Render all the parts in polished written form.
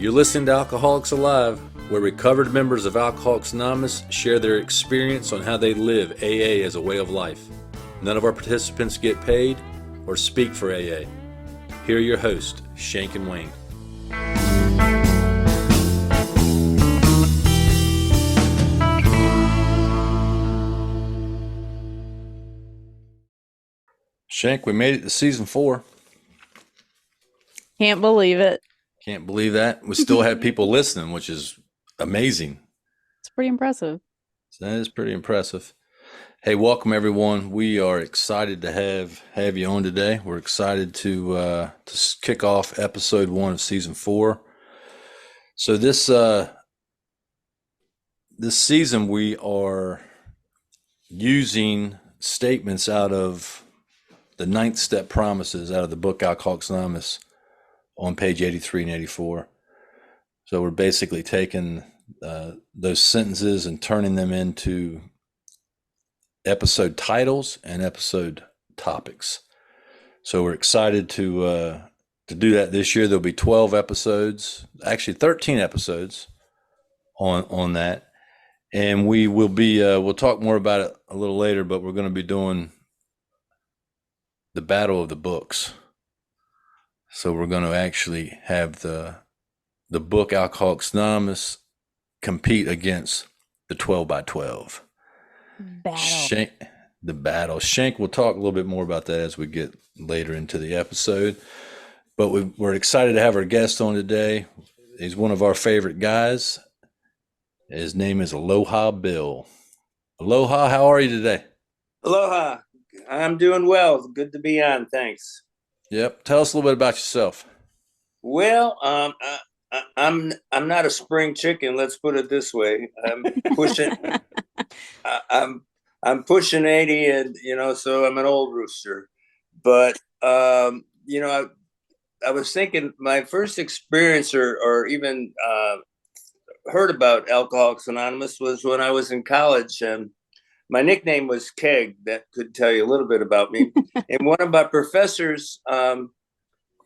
You're listening to Alcoholics Alive, where recovered members of Alcoholics Anonymous share their experience on how they live AA as a way of life. None of our participants get paid or speak for AA. Here are your hosts, Shank and Wayne. Shank, we made it to season 4. Can't believe it. Can't believe that. We still have people listening, which is amazing. It's pretty impressive. That is pretty impressive. Hey, welcome everyone. We are excited to have you on today. We're excited to kick off episode 1 of season 4. So this season we are using statements out of the 9th step promises out of the book Alcoholics Anonymous on page 83 and 84. So we're basically taking those sentences and turning them into episode titles and episode topics. So we're excited to do that this year. There'll be 12 episodes, actually 13 episodes on that. And we will be, we'll talk more about it a little later, but we're going to be doing the battle of the books. So we're going to actually have the book Alcoholics Anonymous compete against the 12 by 12. Battle. The battle. Shank will talk a little bit more about that as we get later into the episode. But we're excited to have our guest on today. He's one of our favorite guys. His name is Aloha Bill. Aloha, how are you today? Aloha. I'm doing well. Good to be on. Thanks. Yep. Tell us a little bit about yourself. Well, I'm not a spring chicken. Let's put it this way. I'm pushing. I'm pushing 80, and so I'm an old rooster. But I was thinking my first experience or even heard about Alcoholics Anonymous was when I was in college. My nickname was Keg. That could tell you a little bit about me. And one of my professors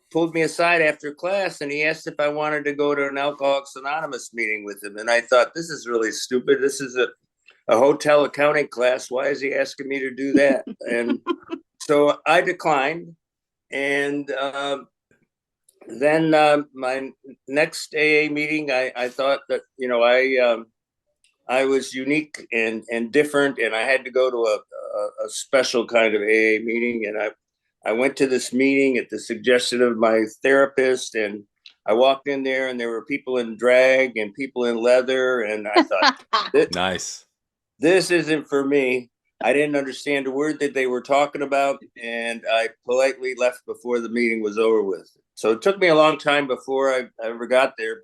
pulled me aside after class, and he asked if I wanted to go to an Alcoholics Anonymous meeting with him. And I thought, this is really stupid. This is a hotel accounting class. Why is he asking me to do that? And so I declined. And then my next AA meeting, I thought that, I was unique and different, and I had to go to a special kind of AA meeting. And I went to this meeting at the suggestion of my therapist, and I walked in there, and there were people in drag and people in leather, and I thought, Nice. This isn't for me. I didn't understand a word that they were talking about, and I politely left before the meeting was over with. So it took me a long time before I ever got there,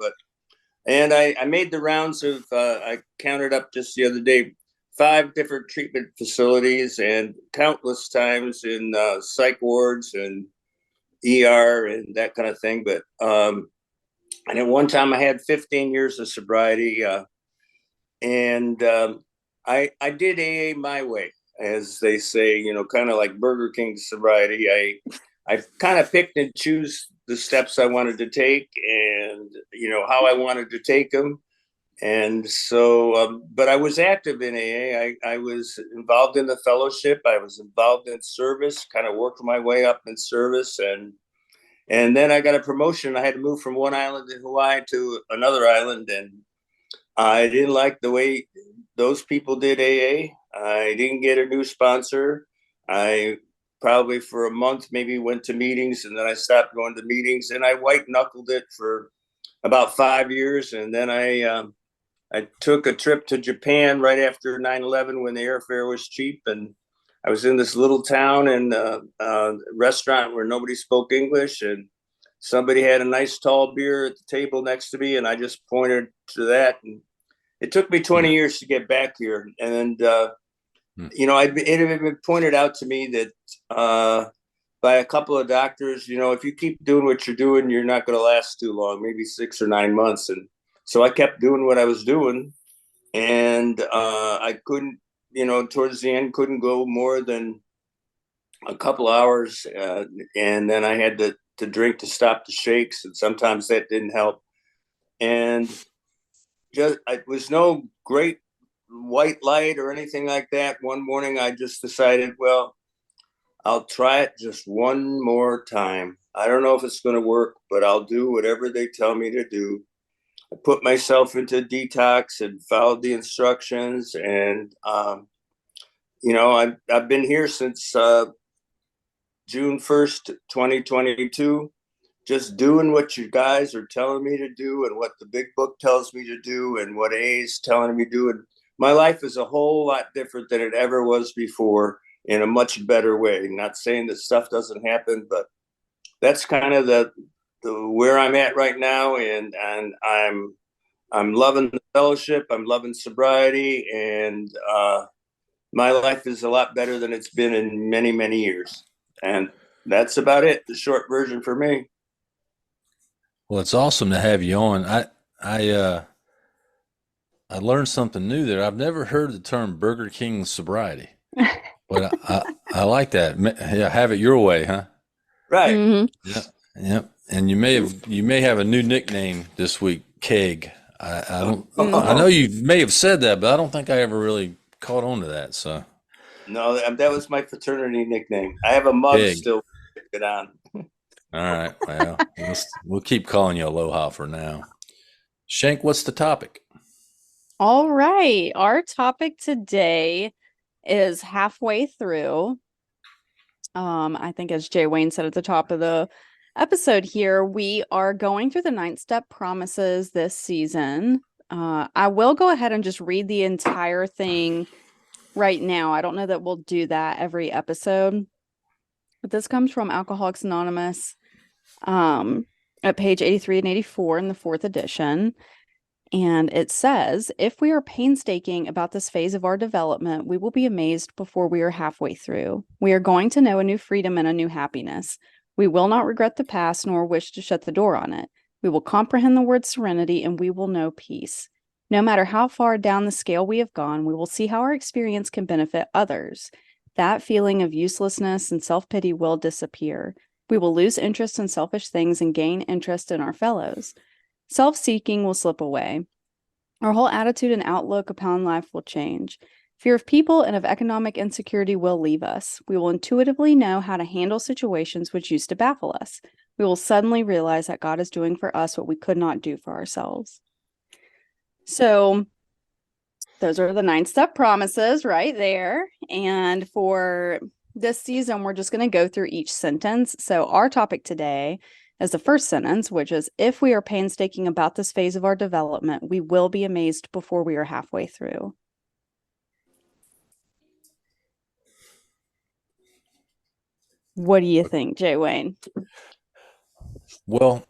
and I made the rounds of, I counted up just the other day, 5 different treatment facilities and countless times in psych wards and ER and that kind of thing. But and at one time I had 15 years of sobriety, and I did AA my way, as they say, kind of like Burger King sobriety. I kind of picked and choose the steps I wanted to take, and how I wanted to take them. And so, but I was active in AA. I was involved in the fellowship. I was involved in service, kind of worked my way up in service. And then I got a promotion. I had to move from one island in Hawaii to another island. And I didn't like the way those people did AA. I didn't get a new sponsor. I probably for a month maybe went to meetings, and then I stopped going to meetings, and I white knuckled it for about 5 years. And then I took a trip to Japan right after 9/11 when the airfare was cheap, and I was in this little town and a restaurant where nobody spoke English, and somebody had a nice tall beer at the table next to me, and I just pointed to that. And it took me 20 years to get back here. And it had been pointed out to me that by a couple of doctors, if you keep doing what you're doing, you're not going to last too long, maybe 6 or 9 months. And so I kept doing what I was doing, and I couldn't, towards the end, couldn't go more than a couple hours. And then I had to drink to stop the shakes, and sometimes that didn't help. and it was no great white light or anything like that. One morning, I just decided, well, I'll try it just one more time. I don't know if it's going to work, but I'll do whatever they tell me to do. I put myself into detox and followed the instructions, and I've been here since June 1st, 2022, just doing what you guys are telling me to do and what the big book tells me to do and what A's telling me to do. And my life is a whole lot different than it ever was before, in a much better way. Not saying that stuff doesn't happen, but that's kind of the where I'm at right now. And I'm loving the fellowship. I'm loving sobriety, and my life is a lot better than it's been in many, many years. And that's about it. The short version for me. Well, it's awesome to have you on. I learned something new there. I've never heard the term Burger King sobriety, but I like that. Yeah, have it your way, huh? Right. Mm-hmm. Yeah, yeah. And you may have a new nickname this week, Keg. I don't. I know you may have said that, but I don't think I ever really caught on to that. So No, that was my fraternity nickname. I have a mug Keg. still. Get on. All right. Well, we'll keep calling you Aloha for now. Shank, what's the topic? All right. Our topic today is halfway through. I think as Jay Wayne said at the top of the episode here, we are going through the 9-step promises this season. I will go ahead and just read the entire thing right now. I don't know that we'll do that every episode, but this comes from Alcoholics Anonymous at page 83 and 84 in the 4th edition. And it says, if we are painstaking about this phase of our development, we will be amazed before we are halfway through. We are going to know a new freedom and a new happiness. We will not regret the past nor wish to shut the door on it. We will comprehend the word serenity and we will know peace. No matter how far down the scale we have gone, we will see how our experience can benefit others. That feeling of uselessness and self-pity will disappear. We will lose interest in selfish things and gain interest in our fellows. Self-seeking will slip away. Our whole attitude and outlook upon life will change. Fear of people and of economic insecurity will leave us. We will intuitively know how to handle situations which used to baffle us. We will suddenly realize that God is doing for us what we could not do for ourselves. So those are the 9-step promises right there. And for this season, we're just going to go through each sentence. So our topic today as the first sentence, which is, if we are painstaking about this phase of our development, we will be amazed before we are halfway through. What do you think, Jay Wayne? Well,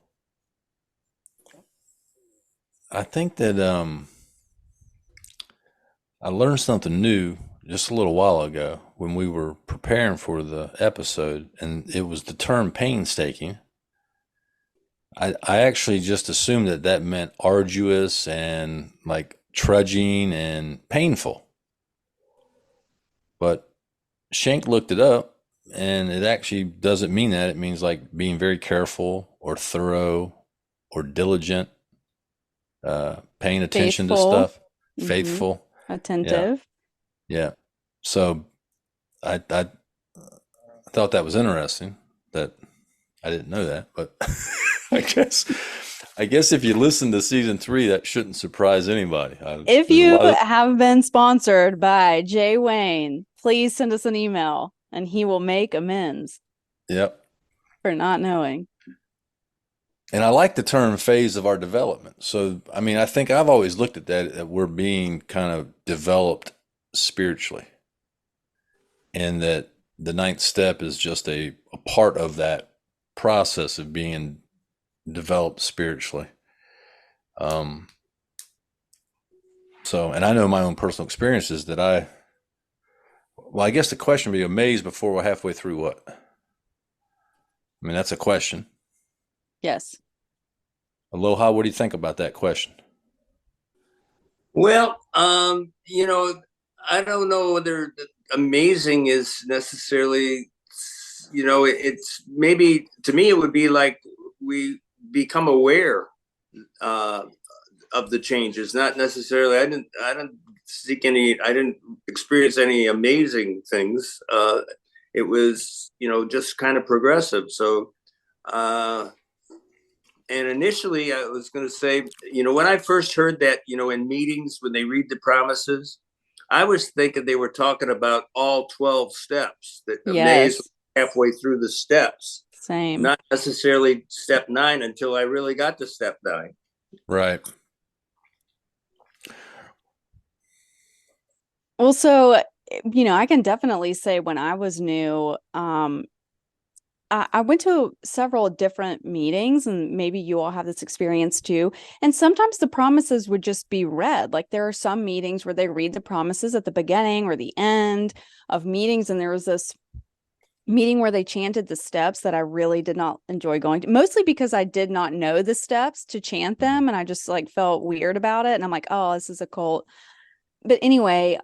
I think that I learned something new just a little while ago when we were preparing for the episode, and it was the term painstaking. I actually just assumed that meant arduous and like trudging and painful. But Shank looked it up, and it actually doesn't mean that. It means like being very careful or thorough or diligent, paying attention to stuff, faithful, attentive. Yeah. So I thought that was interesting that I didn't know that, but I guess if you listen to season 3, that shouldn't surprise anybody. If you have been sponsored by Jay Wayne, please send us an email and he will make amends. Yep. For not knowing. And I like the term phase of our development. So, I mean, I think I've always looked at that we're being kind of developed spiritually, and that the 9th step is just a part of that process of being developed spiritually. So, and I know my own personal experiences that I guess the question would be, amazed before we're halfway through what? I mean, that's a question. Yes. Aloha, what do you think about that question? Well, I don't know whether amazing is necessarily, it's maybe, to me, it would be like we become aware of the changes. Not necessarily. I didn't experience any amazing things. It was, just kind of progressive. So, and initially I was going to say, when I first heard that, in meetings when they read the promises, I was thinking they were talking about all 12 steps, that amaze Yes. halfway through the steps, Same. not necessarily step 9 until I really got to step 9. Right. Well, so, I can definitely say when I was new, I went to several different meetings, and maybe you all have this experience too. And sometimes the promises would just be read. Like there are some meetings where they read the promises at the beginning or the end of meetings. And there was this meeting where they chanted the steps that I really did not enjoy going to, mostly because I did not know the steps to chant them. And I just like felt weird about it. And I'm like, oh, this is a cult. But anyway,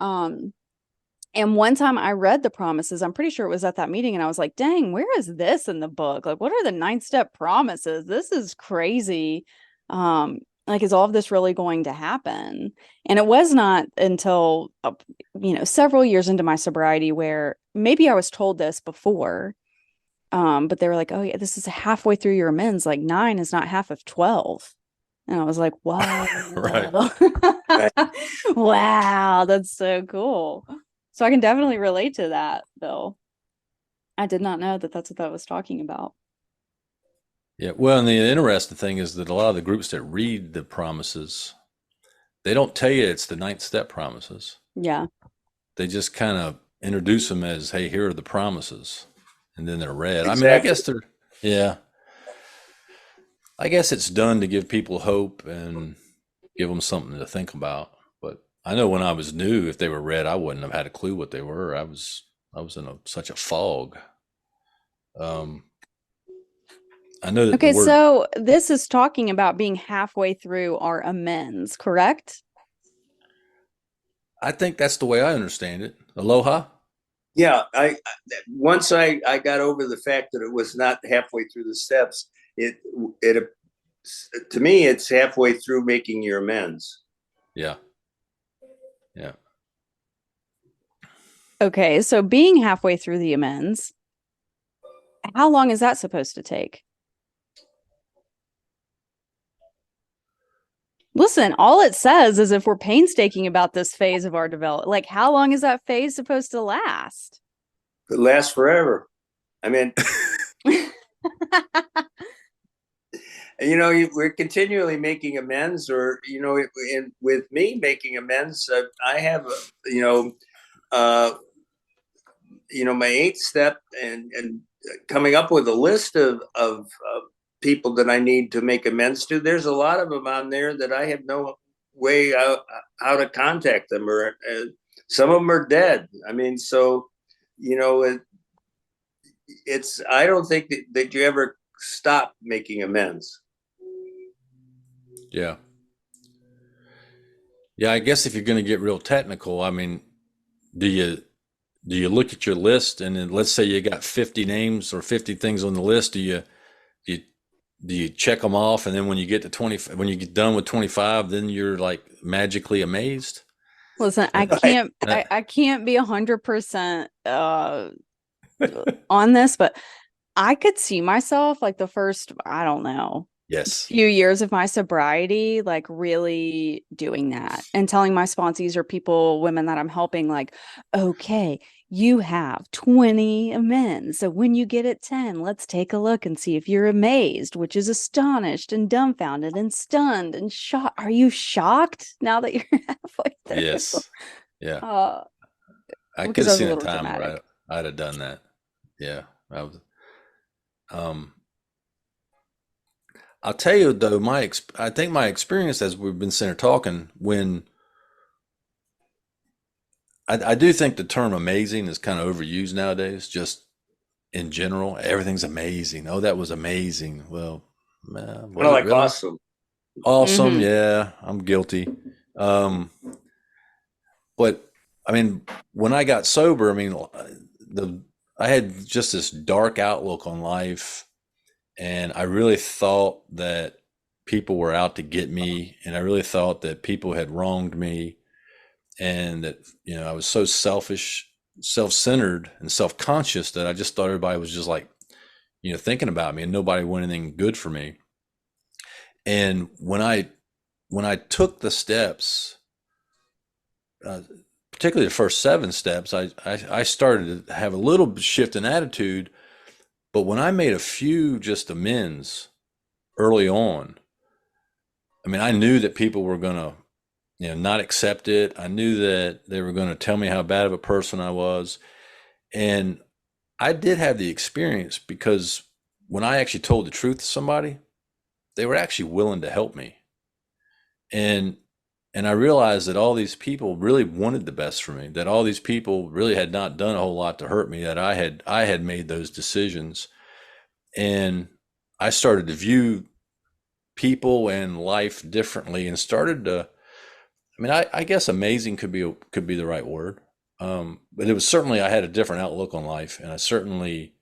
and one time I read the promises, I'm pretty sure it was at that meeting, and I was like, dang, where is this in the book? Like, what are the 9-step promises? This is crazy. Like, is all of this really going to happen? And it was not until, several years into my sobriety where maybe I was told this before, but they were like, oh, yeah, this is halfway through your amends. Like, 9 is not half of 12. And I was like, wow. Right. Wow, that's so cool. So I can definitely relate to that, Bill. I did not know that that's what that was talking about. Yeah. Well, and the interesting thing is that a lot of the groups that read the promises, they don't tell you it's the 9th-step promises. Yeah. They just kind of introduce them as, hey, here are the promises. And then they're read. Exactly. I mean, I guess yeah. I guess it's done to give people hope and give them something to think about. But I know when I was new, if they were read, I wouldn't have had a clue what they were. I was in such a fog. I know that Okay, the word. so this is talking about being halfway through our amends, correct? I think that's the way I understand it. Aloha. Yeah, once I got over the fact that it was not halfway through the steps, it to me it's halfway through making your amends. Yeah. Yeah. Okay, so being halfway through the amends, how long is that supposed to take? Listen, all it says is if we're painstaking about this phase of our development, like how long is that phase supposed to last? It lasts forever. I mean, we're continually making amends, or with me making amends, I have my 8th step, and coming up with a list of people that I need to make amends to. There's a lot of them on there that I have no way how to contact them, or some of them are dead. I mean, so it's I don't think that you ever stop making amends. Yeah. Yeah. I guess if you're going to get real technical, I mean, do you look at your list, and then let's say you got 50 names or 50 things on the list? Do you check them off, and then when you get to 20, when you get done with 25, then you're like magically amazed? Listen, I can't be 100% on this, but I could see myself like the first, I don't know, Yes. few years of my sobriety, like really doing that and telling my sponsees or women that I'm helping, like, okay, you have 20 amends. So when you get at 10, let's take a look and see if you're amazed, which is astonished and dumbfounded and stunned and shocked. Are you shocked now that you're halfway through? Yes. Yeah. I Because could have I was a seen a little time where dramatic. I'd have done that. Yeah. I'll tell you though, I think my experience, as we've been sitting here talking, when I do think the term amazing is kind of overused nowadays, just in general. Everything's amazing. Oh, that was amazing. Well, Kind was of it like really? awesome. Awesome. Mhm. Yeah, I'm guilty. But I mean, when I got sober, I mean, I had just this dark outlook on life, and I really thought that people were out to get me, and I really thought that people had wronged me, and that, I was so selfish, self-centered, and self-conscious that I just thought everybody was just like, thinking about me, and nobody wanted anything good for me. And when I took the steps, uh, particularly the first 7 steps, I started to have a little shift in attitude. But when I made a few just amends early on, I mean, I knew that people were going to, not accept it. I knew that they were going to tell me how bad of a person I was. And I did have the experience, because when I actually told the truth to somebody, they were actually willing to help me. And I realized that all these people really wanted the best for me, that all these people really had not done a whole lot to hurt me, that I had made those decisions. And I started to view people and life differently, and started to, I mean, I guess amazing could be the right word. But it was certainly, I had a different outlook on life, and I certainly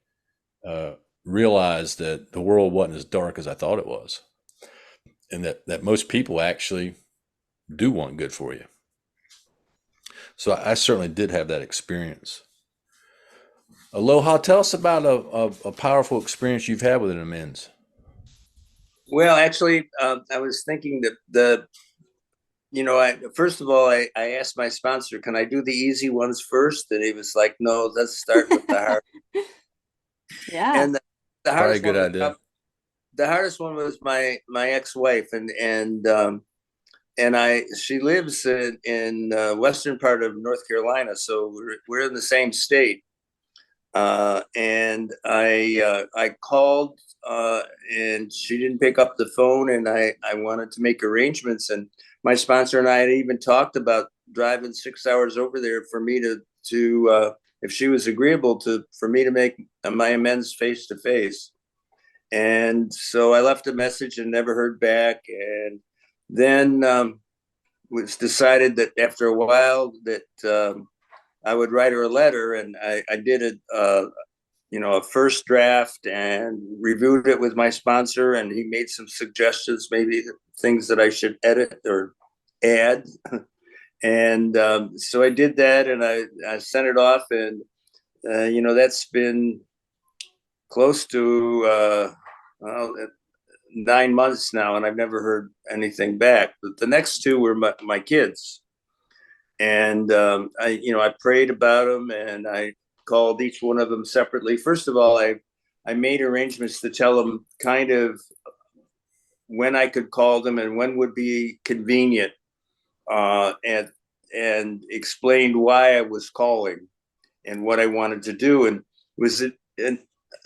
uh, realized that the world wasn't as dark as I thought it was, and that most people actually do want good for you. So I certainly did have that experience. Aloha, tell us about a powerful experience you've had with an amends. Well, actually, I was thinking that first of all, I asked my sponsor, can I do the easy ones first? And he was like, no, let's start with the hard. Yeah. And the Probably a hardest good one, idea. the hardest one was my ex-wife, and she lives in western part of North Carolina, so we're in the same state. And I called, and she didn't pick up the phone, and I wanted to make arrangements, and my sponsor and I had even talked about driving 6 hours over there for me to if she was agreeable to, for me to make my amends face to face. And so I left a message and never heard back. And then was decided that after a while that I would write her a letter, and I did a first draft and reviewed it with my sponsor, and he made some suggestions, maybe things that I should edit or add. And so I did that, and I sent it off, and that's been close to well, 9 months now, and I've never heard anything back. But the next two were my kids, and I prayed about them, and I called each one of them separately. First of all, I made arrangements to tell them kind of when I could call them and when would be convenient, and explained why I was calling and what I wanted to do. And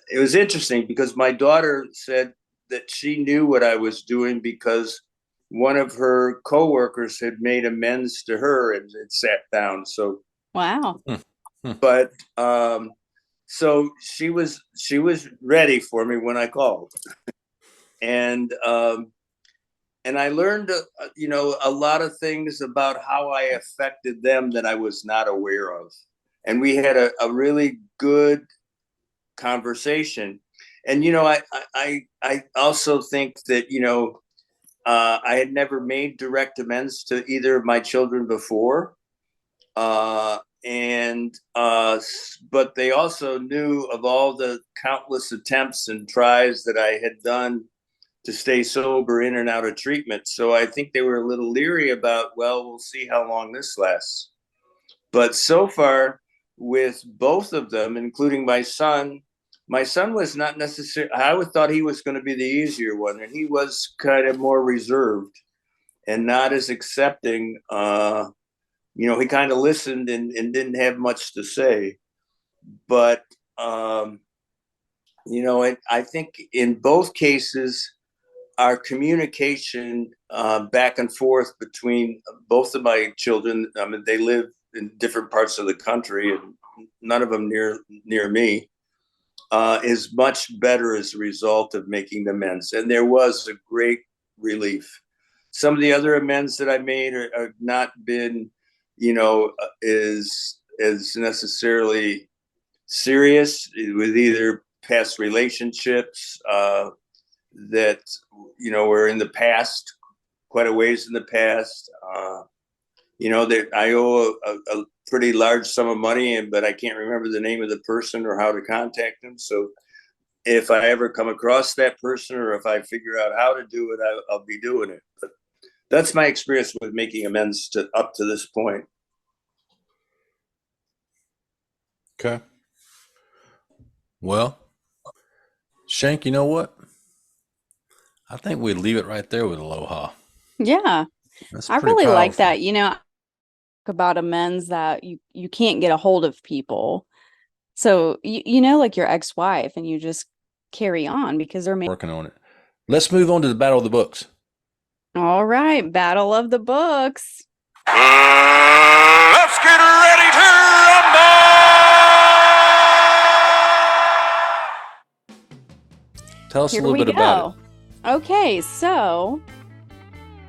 it was interesting because my daughter said that she knew what I was doing because one of her coworkers had made amends to her and had sat down. So, Wow. but so she was ready for me when I called, and I learned a lot of things about how I affected them that I was not aware of, and we had a really good conversation. And I also think that I had never made direct amends to either of my children before, but they also knew of all the countless attempts and tries that I had done to stay sober in and out of treatment. So I think they were a little leery about, well, we'll see how long this lasts. But so far, with both of them, including my son was not necessarily, I would thought he was going to be the easier one, and he was kind of more reserved and not as accepting. He kind of listened and didn't have much to say. But, I think in both cases, our communication back and forth between both of my children, I mean, they live in different parts of the country, and none of them near me, is much better as a result of making the amends. And there was a great relief. Some of the other amends that I made are not been, is necessarily serious with either past relationships that, were in the past, quite a ways in the past. That I owe a pretty large sum of money, but I can't remember the name of the person or how to contact them. So if I ever come across that person, or if I figure out how to do it, I'll be doing it. But that's my experience with making amends up to this point. Okay. Well, Shank, you know what? I think we'd leave it right there with Aloha. Yeah. That's I pretty really like powerful. that. About amends that you can't get a hold of people. So, like your ex-wife, and you just carry on because they're Working on it. Let's move on to the Battle of the Books. All right, Battle of the Books. Let's get ready to rumble! Tell us Here a little we bit about it. Okay, so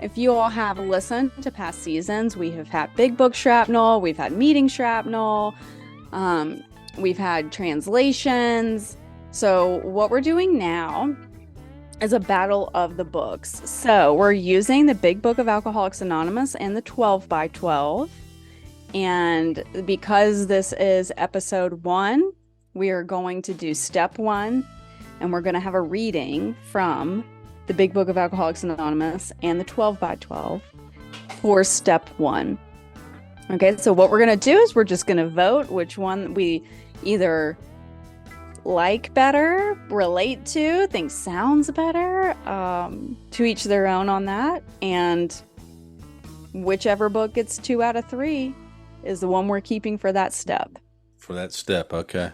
if you all have listened to past seasons, we have had Big Book Shrapnel, we've had Meeting Shrapnel, we've had translations. So what we're doing now is a Battle of the Books. So we're using the Big Book of Alcoholics Anonymous and the 12 by 12. And because this is episode 1, we are going to do step 1, and we're going to have a reading from the Big Book of Alcoholics Anonymous and the 12 by 12 for step 1. Okay, so what we're going to do is we're just going to vote which one we either like better, relate to, think sounds better, to each their own on that. And whichever book gets 2 out of 3 is the one we're keeping for that step. For that step, okay.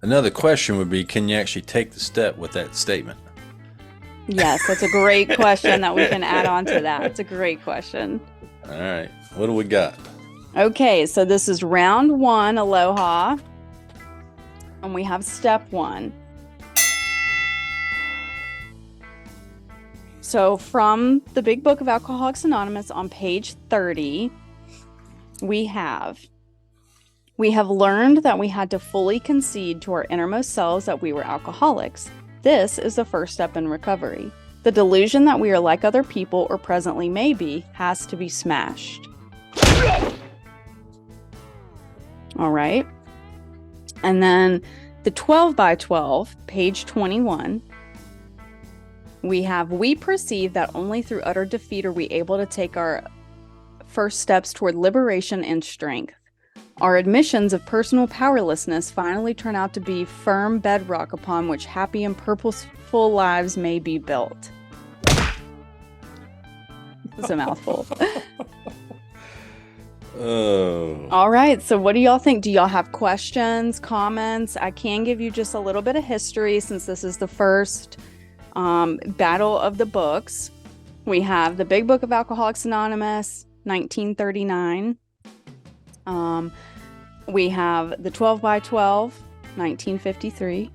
Another question would be, can you actually take the step with that statement? Yes, that's a great question that we can add on to that. It's a great question. All right. What do we got? Okay, so this is round 1, Aloha. And we have step 1. So from the Big Book of Alcoholics Anonymous on page 30, we have learned that we had to fully concede to our innermost selves that we were alcoholics. This is the first step in recovery. The delusion that we are like other people, or presently may be, has to be smashed. All right. And then the 12 by 12, page 21, we perceive that only through utter defeat are we able to take our first steps toward liberation and strength. Our admissions of personal powerlessness finally turn out to be firm bedrock upon which happy and purposeful lives may be built. It's a mouthful. Oh. All right, so what do y'all think? Do y'all have questions, comments? I can give you just a little bit of history since this is the first Battle of the Books. We have the Big Book of Alcoholics Anonymous, 1939. We have the 12 by 12, 1953.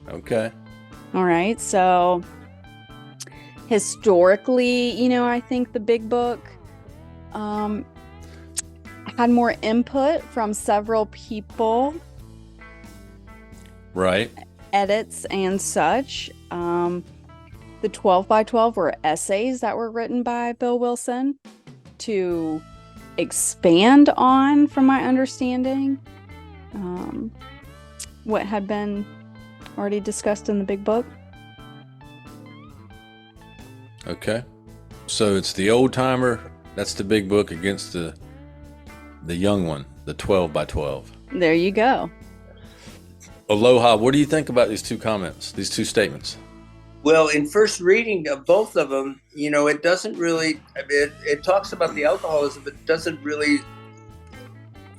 Okay. All right, so historically, I think the Big Book had more input from several people, Right. edits and such. The 12 by 12 were essays that were written by Bill Wilson to expand on, from my understanding, what had been already discussed in the Big Book. Okay. So it's the old timer, that's the Big Book, against the young one, the 12 by 12. There you go. Aloha, what do you think about these two comments, these two statements? Well, in first reading of both of them, it doesn't really, it talks about the alcoholism, but it doesn't really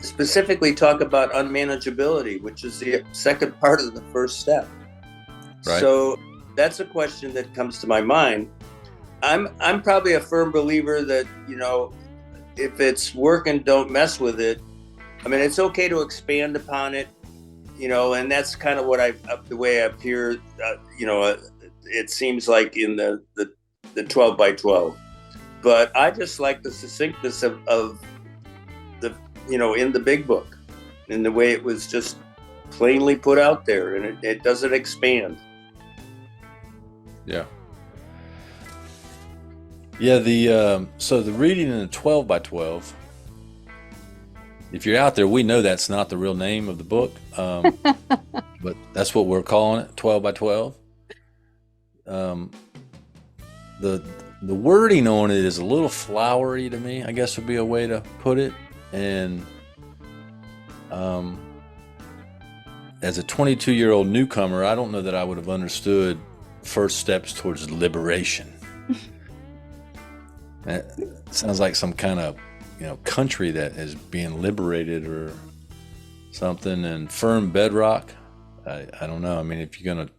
specifically talk about unmanageability, which is the second part of the first step. Right. So that's a question that comes to my mind. I'm probably a firm believer that, if it's working, don't mess with it. I mean, it's okay to expand upon it, and that's kind of what the way I appear, it seems like in the 12 by 12. But I just like the succinctness of the, in the Big Book, in the way it was just plainly put out there, and it doesn't expand. Yeah. Yeah, the so the reading in the 12 by 12. If you're out there, we know that's not the real name of the book, but that's what we're calling it, 12 by 12. The wording on it is a little flowery to me, I guess would be a way to put it. And as a 22-year-old newcomer, I don't know that I would have understood first steps towards liberation. It sounds like some kind of, country that is being liberated or something. And firm bedrock, I don't know. I mean, if you're going to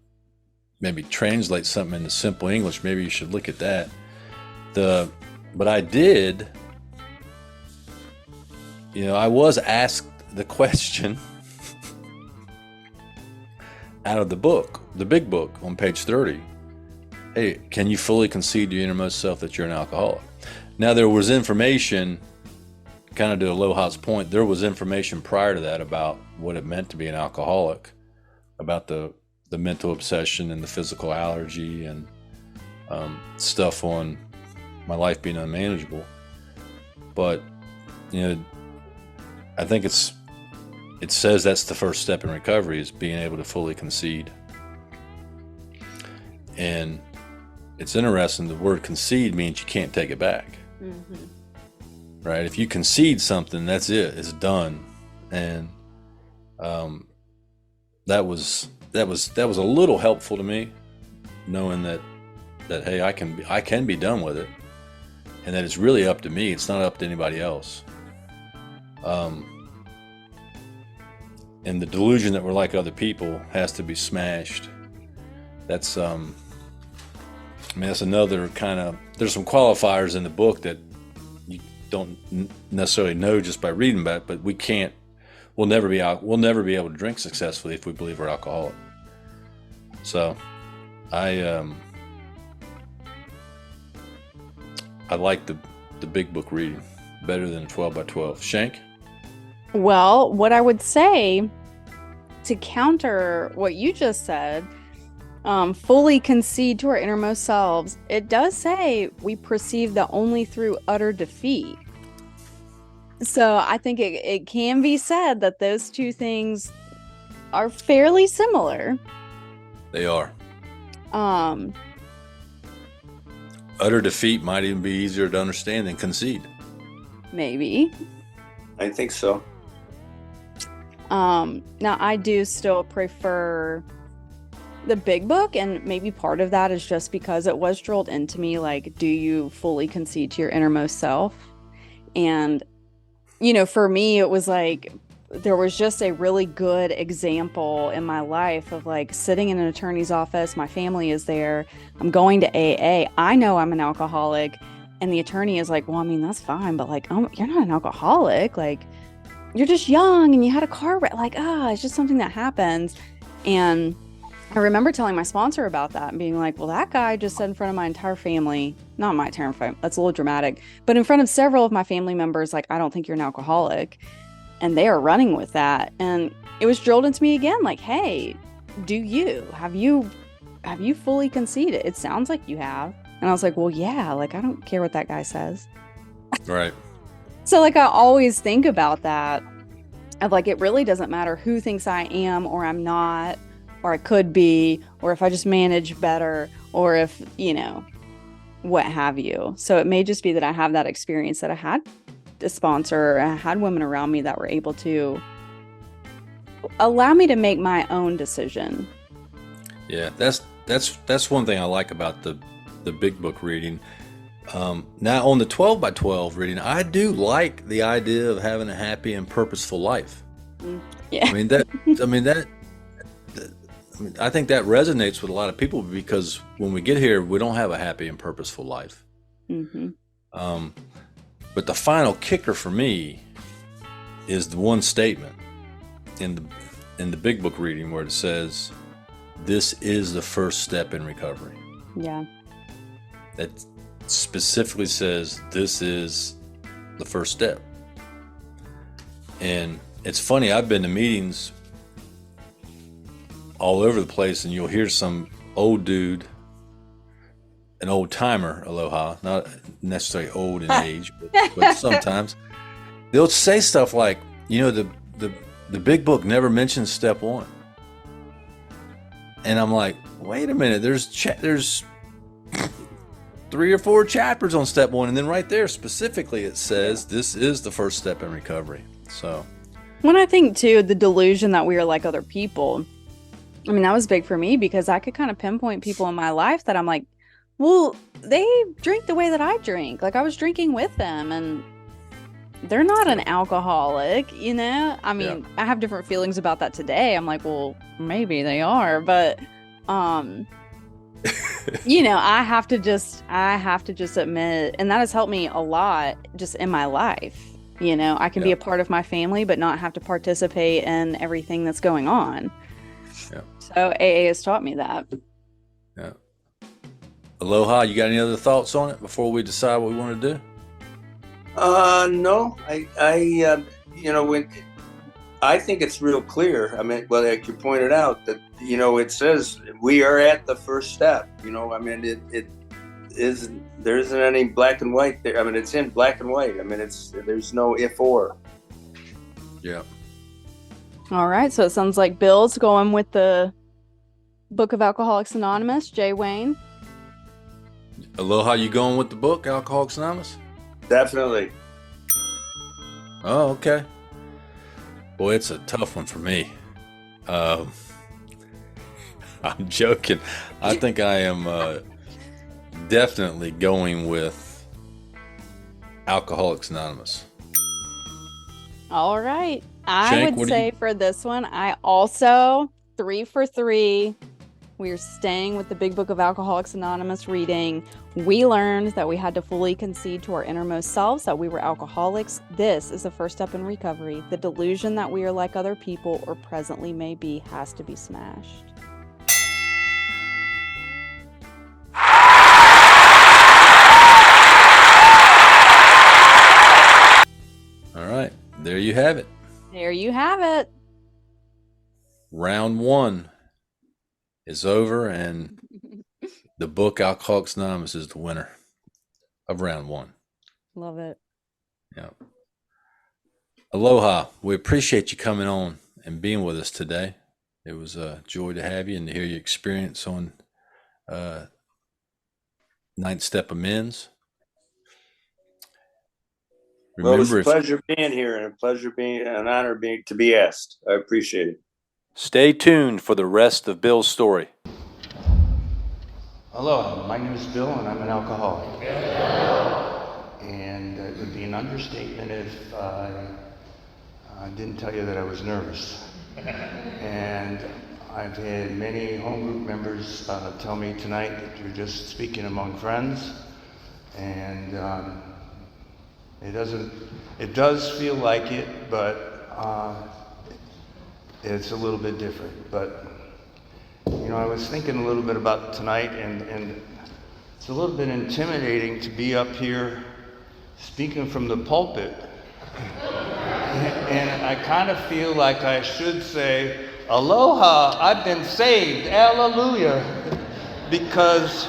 maybe translate something into simple English, maybe you should look at that. But I did, I was asked the question out of the book, the big book on page 30. Hey, can you fully concede to your innermost self that you're an alcoholic? Now, there was information, kind of to Aloha's point, there was information prior to that about what it meant to be an alcoholic, about the mental obsession and the physical allergy and stuff on my life being unmanageable. But, I think it says that's the first step in recovery, is being able to fully concede. And it's interesting, the word concede means you can't take it back. Mm-hmm. Right? If you concede something, that's it. It's done. And that was a little helpful to me, knowing that hey, I can be done with it, and that it's really up to me. It's not up to anybody else. And the delusion that we're like other people has to be smashed. That's that's another kind of. There's some qualifiers in the book that you don't necessarily know just by reading about it, but we'll never be able to drink successfully if we believe we're alcoholic. So I like the big book reading better than 12 by 12. Shank? Well, what I would say to counter what you just said, fully concede to our innermost selves, it does say we perceive that only through utter defeat. So I think it can be said that those two things are fairly similar. They are. Utter defeat might even be easier to understand than concede. Maybe. I think so. Now I do still prefer the big book, and maybe part of that is just because it was drilled into me, like, do you fully concede to your innermost self? And, for me, it was like, there was just a really good example in my life of like sitting in an attorney's office. My family is there. I'm going to AA. I know I'm an alcoholic. And the attorney is like, well, I mean, that's fine, but like, oh, you're not an alcoholic. Like, you're just young and you had a car wreck. Like, it's just something that happens. And I remember telling my sponsor about that and being like, well, that guy just said in front of my entire family, not my entire family, that's a little dramatic, but in front of several of my family members, like, I don't think you're an alcoholic. And they are running with that. And it was drilled into me again, like, hey, have you fully conceded? It sounds like you have. And I was like, well, yeah, like, I don't care what that guy says. Right. So like, I always think about that of like, it really doesn't matter who thinks I am or I'm not, or I could be, or if I just manage better, or if, what have you. So it may just be that I have that experience, that I had a sponsor, I had women around me that were able to allow me to make my own decision. Yeah, that's one thing I like about the big book reading. Now on the 12 by 12 reading, I do like the idea of having a happy and purposeful life. Yeah. I think that resonates with a lot of people, because when we get here, we don't have a happy and purposeful life. Mm-hmm. But the final kicker for me is the one statement in the big book reading where it says, "This is the first step in recovery." Yeah. That specifically says this is the first step. And it's funny, I've been to meetings all over the place, and you'll hear some old dude an old timer, Aloha, not necessarily old in age, but sometimes they'll say stuff like, the big book never mentions step one. And I'm like, wait a minute, there's 3 or 4 chapters on step one. And then right there, specifically, it says this is the first step in recovery. So When I think too, the delusion that we are like other people, I mean, that was big for me because I could kind of pinpoint people in my life that I'm like, well, they drink the way that I drink. Like I was drinking with them and they're not an alcoholic, you know? I mean, I have different feelings about that today. I'm like, well, maybe they are, but I have to just admit, and that has helped me a lot just in my life. I can be a part of my family, but not have to participate in everything that's going on. Yeah. So AA has taught me that. Yeah. Aloha, you got any other thoughts on it before we decide what we want to do? No, I think it's real clear. I mean, well, like you pointed out that, it says we are at the first step, I mean, it is, there isn't any black and white there. I mean, it's in black and white. I mean, there's no if or. Yeah. All right. So it sounds like Bill's going with the Book of Alcoholics Anonymous. Jay Wayne. Aloha, you going with the book, Alcoholics Anonymous? Definitely. Oh, okay. Boy, it's a tough one for me. I'm joking. I think I am definitely going with Alcoholics Anonymous. All right. Shank, I would say for this one, I also 3 for 3. We're staying with the Big Book of Alcoholics Anonymous reading. We learned that we had to fully concede to our innermost selves that we were alcoholics. This is the first step in recovery. The delusion that we are like other people or presently may be has to be smashed. All right. There you have it. There you have it. Round 1 is over, and the book Alcoholics Anonymous is the winner of round 1. Love it. Yeah. Aloha, we appreciate you coming on and being with us today. It was a joy to have you and to hear your experience on 9th Step Amends. Well, it was a pleasure being here and an honor to be asked. I appreciate it. Stay tuned for the rest of Bill's story. Hello, my name is Bill and I'm an alcoholic. And it would be an understatement if I didn't tell you that I was nervous. And I've had many home group members tell me tonight that you're just speaking among friends. And it does feel like it, but it's a little bit different. But I was thinking a little bit about tonight, and it's a little bit intimidating to be up here speaking from the pulpit. And I kind of feel like I should say, Aloha, I've been saved, hallelujah. Because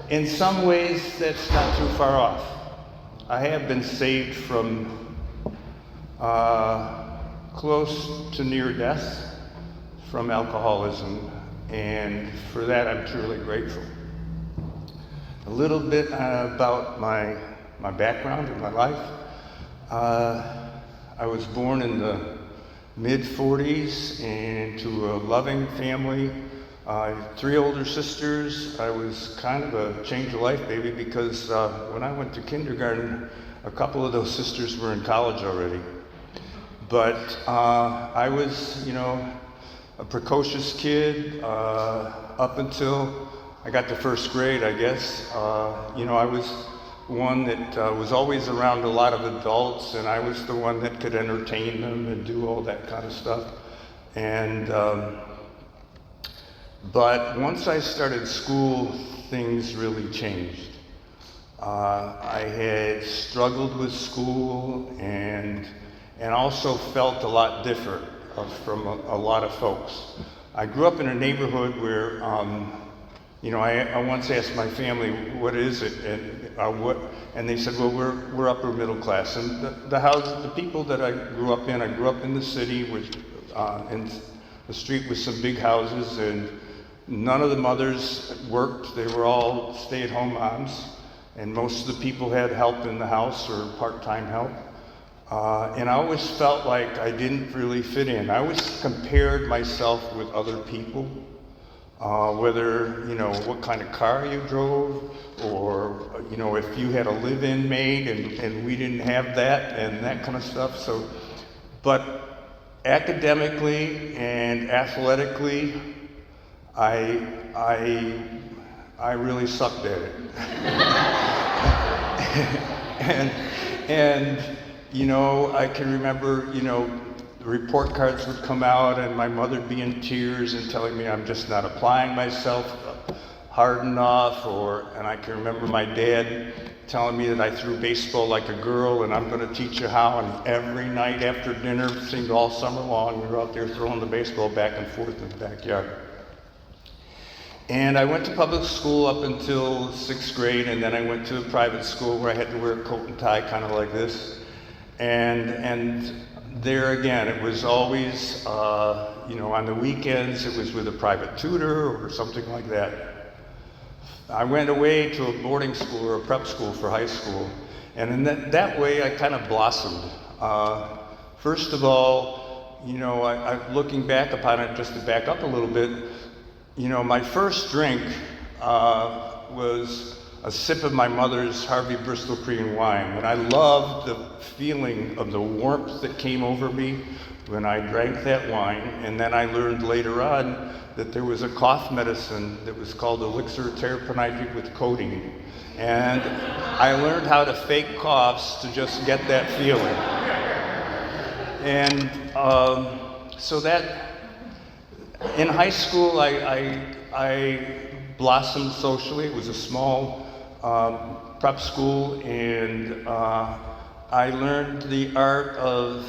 in some ways, that's not too far off. I have been saved from close to near death from alcoholism, and for that I'm truly grateful. A little bit about my background in my life. I was born in the mid-40s into a loving family. 3 older sisters. I was kind of a change of life baby because when I went to kindergarten, a couple of those sisters were in college already. But I was, a precocious kid up until I got to 1st grade, I guess. I was one that was always around a lot of adults, and I was the one that could entertain them and do all that kind of stuff. And but once I started school, things really changed. I had struggled with school and also felt a lot different from a lot of folks. I grew up in a neighborhood where I once asked my family, what is it? And they said, well, we're upper middle class. And the people that I grew up in the city, which, in the street with some big houses, and none of the mothers worked. They were all stay-at-home moms. And most of the people had help in the house or part-time help. And I always felt like I didn't really fit in. I always compared myself with other people, whether, what kind of car you drove, or, if you had a live-in maid and we didn't have that and that kind of stuff. So, but academically and athletically, I really sucked at it. and I can remember, the report cards would come out and my mother would be in tears and telling me I'm just not applying myself hard enough, and I can remember my dad telling me that I threw baseball like a girl and I'm going to teach you how, and every night after dinner, seemed all summer long, we were out there throwing the baseball back and forth in the backyard. And I went to public school up until 6th grade, and then I went to a private school where I had to wear a coat and tie, kind of like this. And there again, it was always, on the weekends, it was with a private tutor or something like that. I went away to a boarding school or a prep school for high school, and in that way, I kind of blossomed. First of all, looking back upon it, just to back up a little bit, my first drink was a sip of my mother's Harvey Bristol Korean wine, and I loved the feeling of the warmth that came over me when I drank that wine. And then I learned later on that there was a cough medicine that was called elixir terapenitic with codeine, and I learned how to fake coughs to just get that feeling. And so that. In high school, I blossomed socially. It was a small prep school, and I learned the art of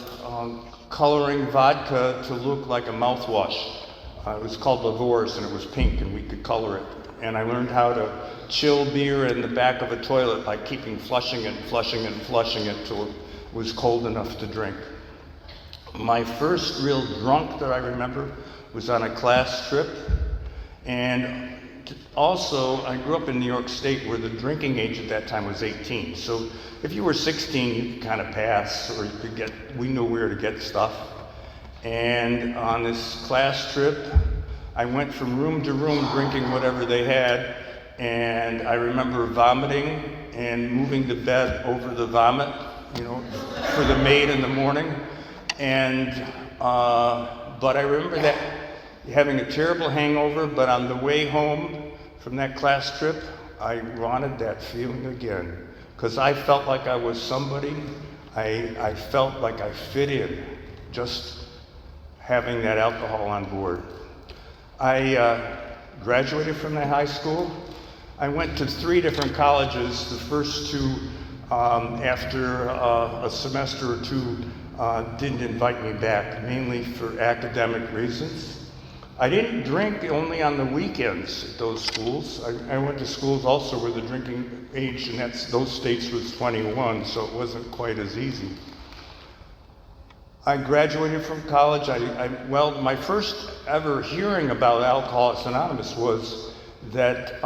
coloring vodka to look like a mouthwash. It was called Lavor's, and it was pink, and we could color it. And I learned how to chill beer in the back of a toilet by flushing it till it was cold enough to drink. My first real drunk that I remember was on a class trip, and also I grew up in New York State where the drinking age at that time was 18. So if you were 16, you could kind of pass, or we knew where to get stuff. And on this class trip, I went from room to room drinking whatever they had, and I remember vomiting and moving the bed over the vomit, for the maid in the morning. And but I remember that having a terrible hangover, but on the way home from that class trip, I wanted that feeling again, because I felt like I was somebody. I felt like I fit in, just having that alcohol on board. I graduated from that high school. I went to 3 different colleges. The first 2, after a semester or 2, didn't invite me back, mainly for academic reasons. I didn't drink only on the weekends at those schools. I went to schools also where the drinking age in those states was 21, so it wasn't quite as easy. I graduated from college. My first ever hearing about Alcoholics Anonymous was that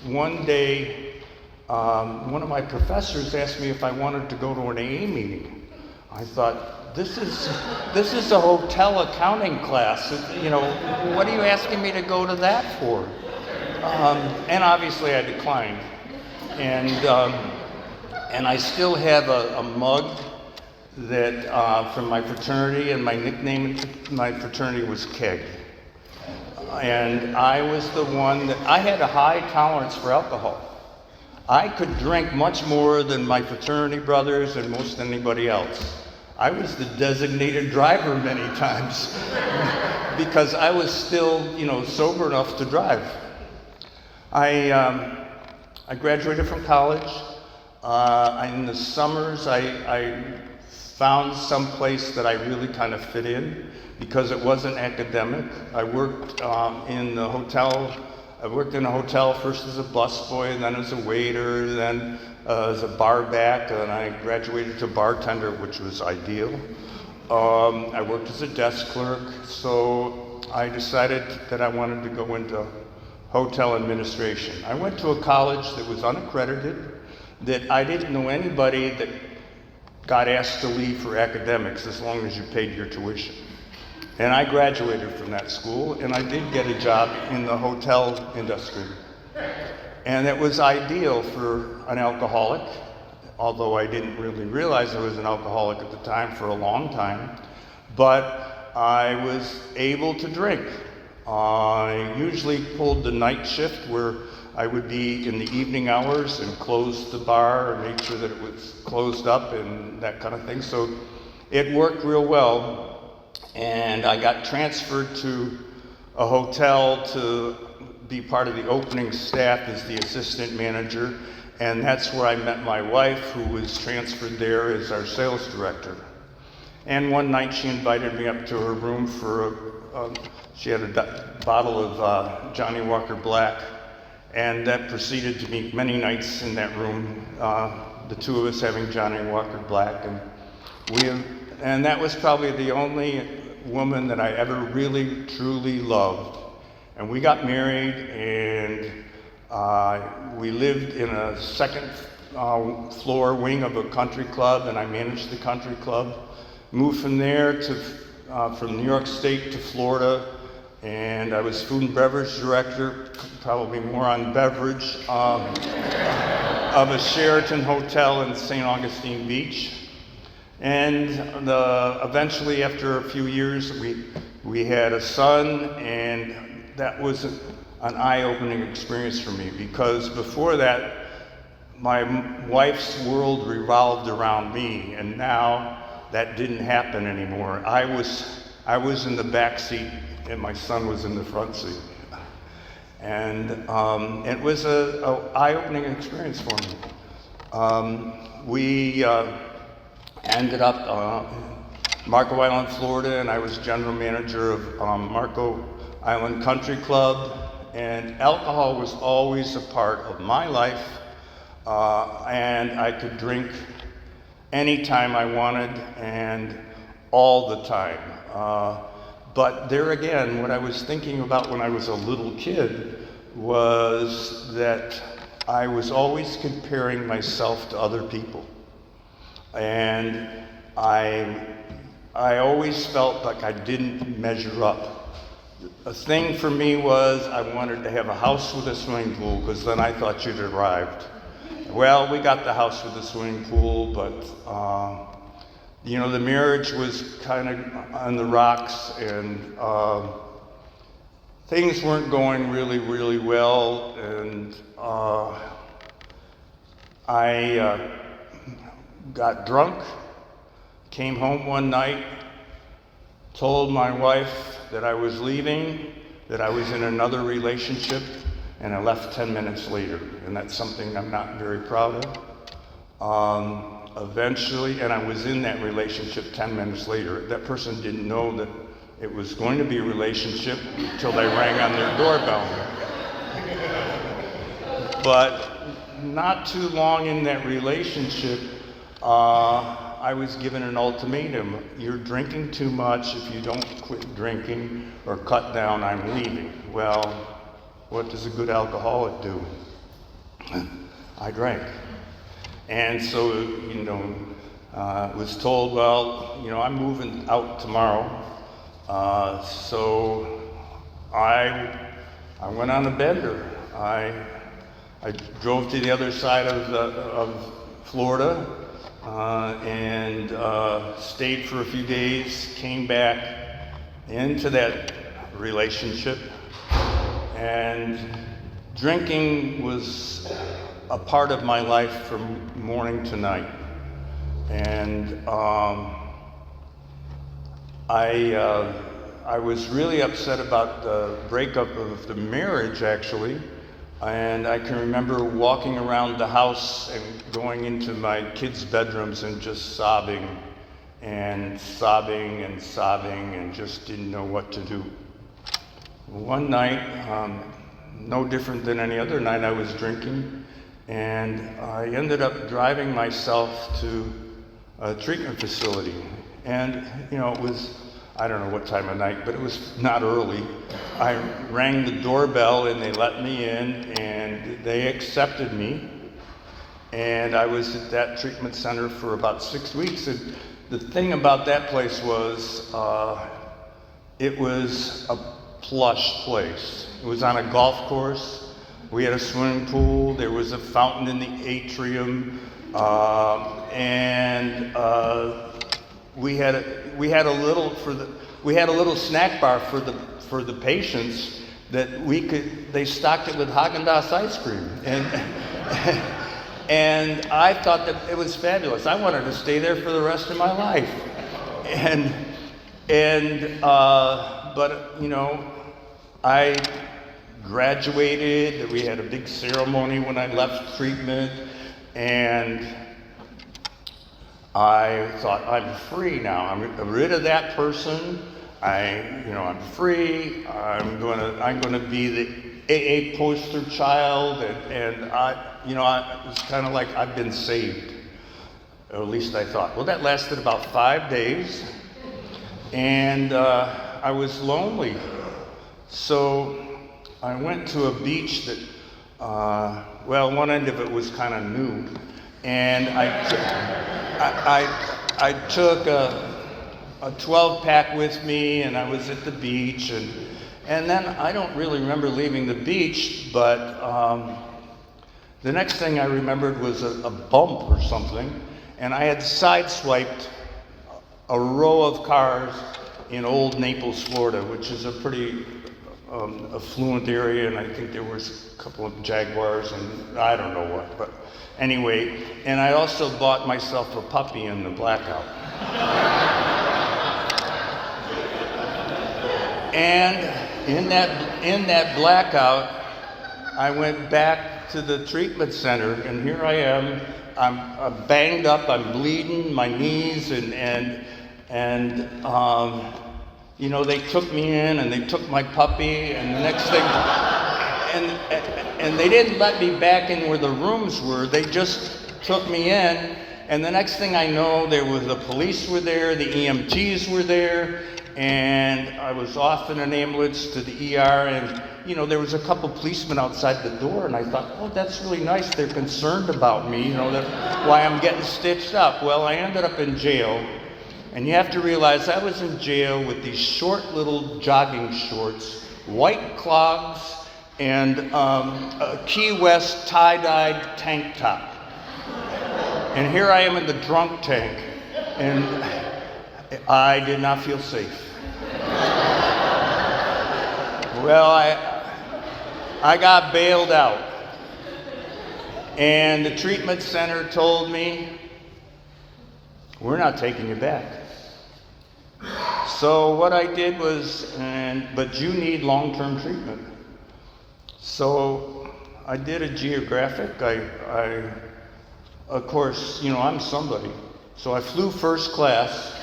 one day, one of my professors asked me if I wanted to go to an AA meeting. I thought, this is a hotel accounting class. What are you asking me to go to that for? And obviously I declined. And I still have a mug that from my fraternity, and my nickname in my fraternity was Keg. And I was the one that, I had a high tolerance for alcohol. I could drink much more than my fraternity brothers and most anybody else. I was the designated driver many times because I was still, sober enough to drive. I graduated from college. In the summers, I found some place that I really kind of fit in because it wasn't academic. I worked in the hotel I worked in a hotel first as a busboy, then as a waiter, then as a bar back, and I graduated to bartender, which was ideal. I worked as a desk clerk, so I decided that I wanted to go into hotel administration. I went to a college that was unaccredited, that I didn't know anybody that got asked to leave for academics as long as you paid your tuition. And I graduated from that school, and I did get a job in the hotel industry. And it was ideal for an alcoholic, although I didn't really realize I was an alcoholic at the time for a long time. But I was able to drink. I usually pulled the night shift where I would be in the evening hours and close the bar and make sure that it was closed up and that kind of thing. So it worked real well. And I got transferred to a hotel to be part of the opening staff as the assistant manager. And that's where I met my wife, who was transferred there as our sales director. And one night she invited me up to her room for she had a bottle of Johnny Walker Black. And that proceeded to be many nights in that room, the two of us having Johnny Walker Black. And that was probably the only woman that I ever really, truly loved. And we got married, and we lived in a second floor wing of a country club, and I managed the country club. Moved from there to, from New York State to Florida, and I was food and beverage director, probably more on beverage, of a Sheraton hotel in St. Augustine Beach. And eventually, after a few years, we had a son, and that was an eye-opening experience for me, because before that, my wife's world revolved around me, and now that didn't happen anymore. I was in the back seat, and my son was in the front seat. And it was an eye-opening experience for me. We ended up in Marco Island, Florida, and I was general manager of Marco Island Country Club. And alcohol was always a part of my life, and I could drink anytime I wanted and all the time. But there again, what I was thinking about when I was a little kid was that I was always comparing myself to other people. And I always felt like I didn't measure up. A thing for me was I wanted to have a house with a swimming pool, because then I thought you'd arrived. Well, we got the house with the swimming pool, but you know, the marriage was kind of on the rocks, and things weren't going really, really well. And I got drunk, came home one night, told my wife that I was leaving, that I was in another relationship, and I left 10 minutes later. And that's something I'm not very proud of. Eventually, and I was in that relationship 10 minutes later. That person didn't know that it was going to be a relationship until they rang on their doorbell. But not too long in that relationship, I was given an ultimatum. You're drinking too much. If you don't quit drinking or cut down, I'm leaving. Well, what does a good alcoholic do? I drank. And so, you know, was told, well, you know, I'm moving out tomorrow. So I went on a bender. I drove to the other side of Florida and stayed for a few days, came back into that relationship, and drinking was a part of my life from morning to night. And I was really upset about the breakup of the marriage, actually. And I can remember walking around the house and going into my kids' bedrooms and just sobbing and sobbing and sobbing, and just didn't know what to do. One night, no different than any other night I was drinking. And I ended up driving myself to a treatment facility. And, you know, it was, I don't know what time of night, but it was not early. I rang the doorbell and they let me in and they accepted me. And I was at that treatment center for about 6 weeks. And the thing about that place was, it was a plush place. It was on a golf course. We had a swimming pool. There was a fountain in the atrium, and we had a little snack bar for the patients that they stocked it with Haagen-Dazs ice cream, and I thought that it was fabulous. I wanted to stay there for the rest of my life, but you know, I graduated. We had a big ceremony when I left treatment, and I thought, I'm free now. I'm rid of that person. I'm free. I'm gonna be the AA poster child, and it was kind of like I've been saved, or at least I thought. Well, that lasted about 5 days, and I was lonely, so I went to a beach that, one end of it was kind of new, and I took a 12-pack with me, and I was at the beach, and then I don't really remember leaving the beach, but the next thing I remembered was a bump or something, and I had sideswiped a row of cars in Old Naples, Florida, which is a pretty affluent area, and I think there was a couple of Jaguars and I don't know what, but anyway, and I also bought myself a puppy in the blackout. And in that blackout, I went back to the treatment center, and here I am. I'm banged up, I'm bleeding, my knees, and they took me in and they took my puppy, and the next thing, and they didn't let me back in where the rooms were. They just took me in, and the next thing I know, the police were there, the EMTs were there, and I was off in an ambulance to the ER, and there was a couple policemen outside the door, and I thought, oh, that's really nice. They're concerned about me, why I'm getting stitched up. Well, I ended up in jail. And you have to realize I was in jail with these short little jogging shorts, white clogs, and a Key West tie-dyed tank top. And here I am in the drunk tank, and I did not feel safe. Well, I got bailed out, and the treatment center told me, we're not taking you back. So what I did was, but you need long-term treatment. So I did a geographic. Of course, I'm somebody. So I flew first class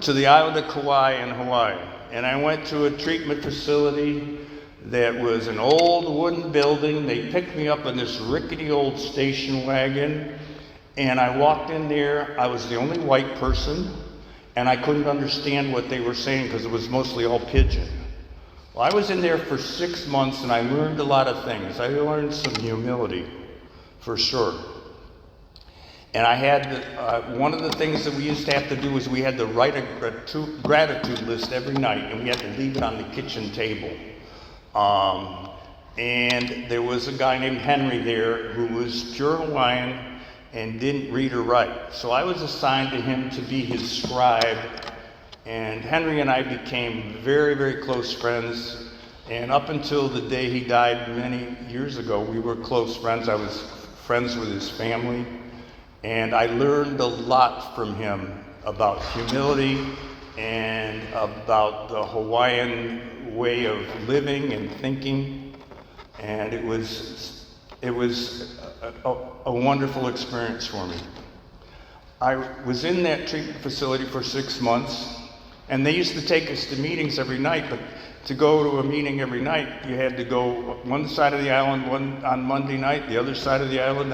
to the island of Kauai in Hawaii. And I went to a treatment facility that was an old wooden building. They picked me up in this rickety old station wagon. And I walked in there. I was the only white person. And I couldn't understand what they were saying because it was mostly all pidgin. Well, I was in there for 6 months and I learned a lot of things. I learned some humility, for sure. And I had, one of the things that we used to have to do was we had to write a gratitude list every night, and we had to leave it on the kitchen table. And there was a guy named Henry there who was pure Hawaiian and didn't read or write. So I was assigned to him to be his scribe, and Henry and I became very, very close friends. And up until the day he died many years ago, we were close friends. I was friends with his family, and I learned a lot from him about humility and about the Hawaiian way of living and thinking, and it was a wonderful experience for me. I was in that treatment facility for 6 months, and they used to take us to meetings every night, but to go to a meeting every night, you had to go one side of the island one on Monday night, the other side of the island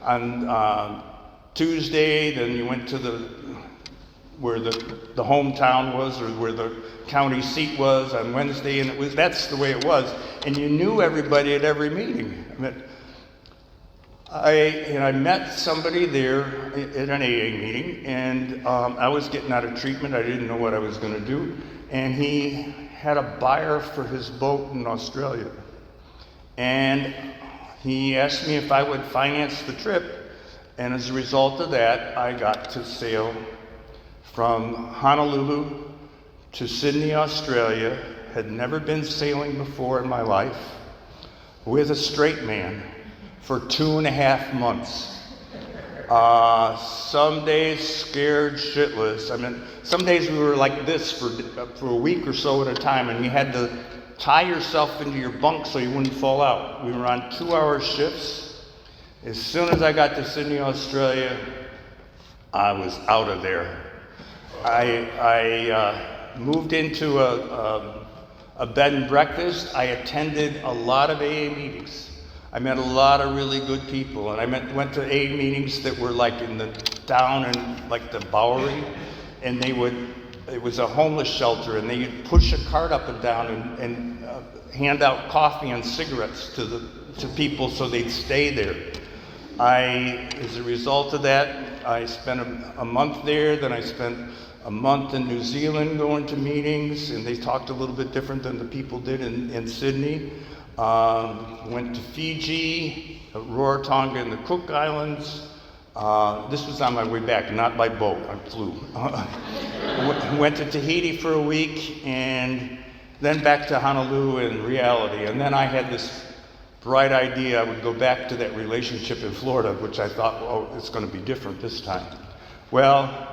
on Tuesday. Then you went to where the hometown was, or where the county seat was on Wednesday, and that's the way it was. And you knew everybody at every meeting. I met somebody there at an AA meeting, and I was getting out of treatment. I didn't know what I was going to do, and he had a buyer for his boat in Australia, and he asked me if I would finance the trip, and as a result of that, I got to sail from Honolulu to Sydney, Australia. Had never been sailing before in my life, with a straight man for 2.5 months. Some days scared shitless. I mean, some days we were like this for a week or so at a time, and you had to tie yourself into your bunk so you wouldn't fall out. We were on 2-hour shifts. As soon as I got to Sydney, Australia, I was out of there. I moved into a bed and breakfast. I attended a lot of AA meetings. I met a lot of really good people, and I went to AA meetings that were like down in like the Bowery, and it was a homeless shelter, and they'd push a cart up and down and hand out coffee and cigarettes to people so they'd stay there. As a result of that, I spent a month there, then I spent a month in New Zealand going to meetings, and they talked a little bit different than the people did in Sydney. Went to Fiji, Rarotonga, and the Cook Islands. This was on my way back, not by boat, I flew. Went to Tahiti for a week, and then back to Honolulu in reality. And then I had this bright idea I would go back to that relationship in Florida, which I thought, oh, it's going to be different this time. Well,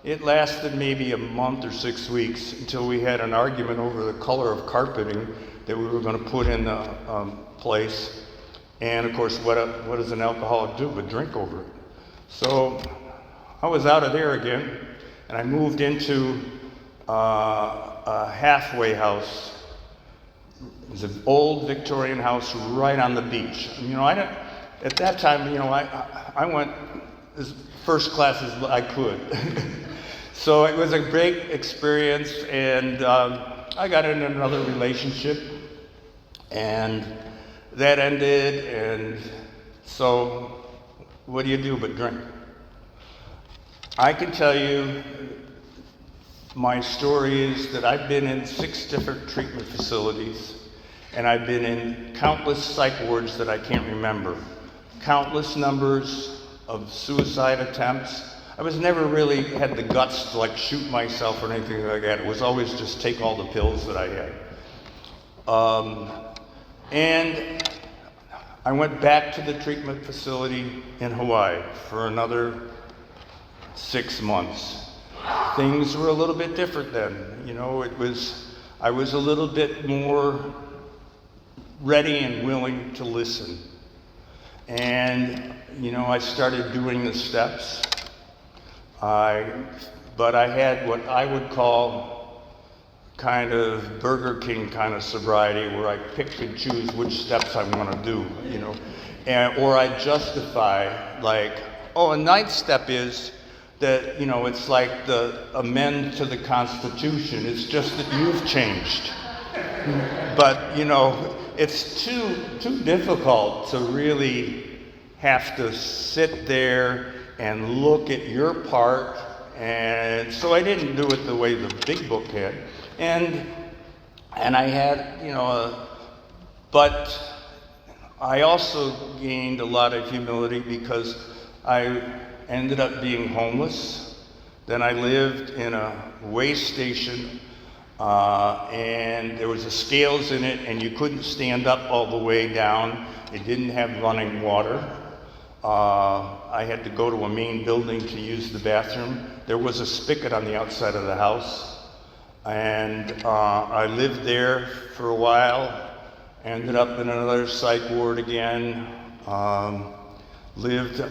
it lasted maybe a month or 6 weeks until we had an argument over the color of carpeting that we were going to put in the place. And of course, what does an alcoholic do but drink over it? So I was out of there again, and I moved into a halfway house. It was an old Victorian house right on the beach. At that time, I went as first class as I could. So it was a great experience, and I got in another relationship, and that ended, and so what do you do but drink? I can tell you my story is that I've been in 6 different treatment facilities, and I've been in countless psych wards that I can't remember, countless numbers of suicide attempts. I was never really had the guts to like shoot myself or anything like that. It was always just take all the pills that I had. And I went back to the treatment facility in Hawaii for another 6 months. Things were a little bit different then. I was a little bit more ready and willing to listen. And, I started doing the steps. But I had what I would call kind of Burger King kind of sobriety, where I pick and choose which steps I want to do, or I justify, like, a 9th step is that, it's like the amend to the Constitution. It's just that you've changed. But, it's too difficult to really have to sit there and look at your part, and so I didn't do it the way the big book had, and I had, but I also gained a lot of humility because I ended up being homeless. Then I lived in a way station, and there was a scales in it, and you couldn't stand up all the way down. It didn't have running water. I had to go to a main building to use the bathroom. There was a spigot on the outside of the house, and I lived there for a while, ended up in another psych ward again, lived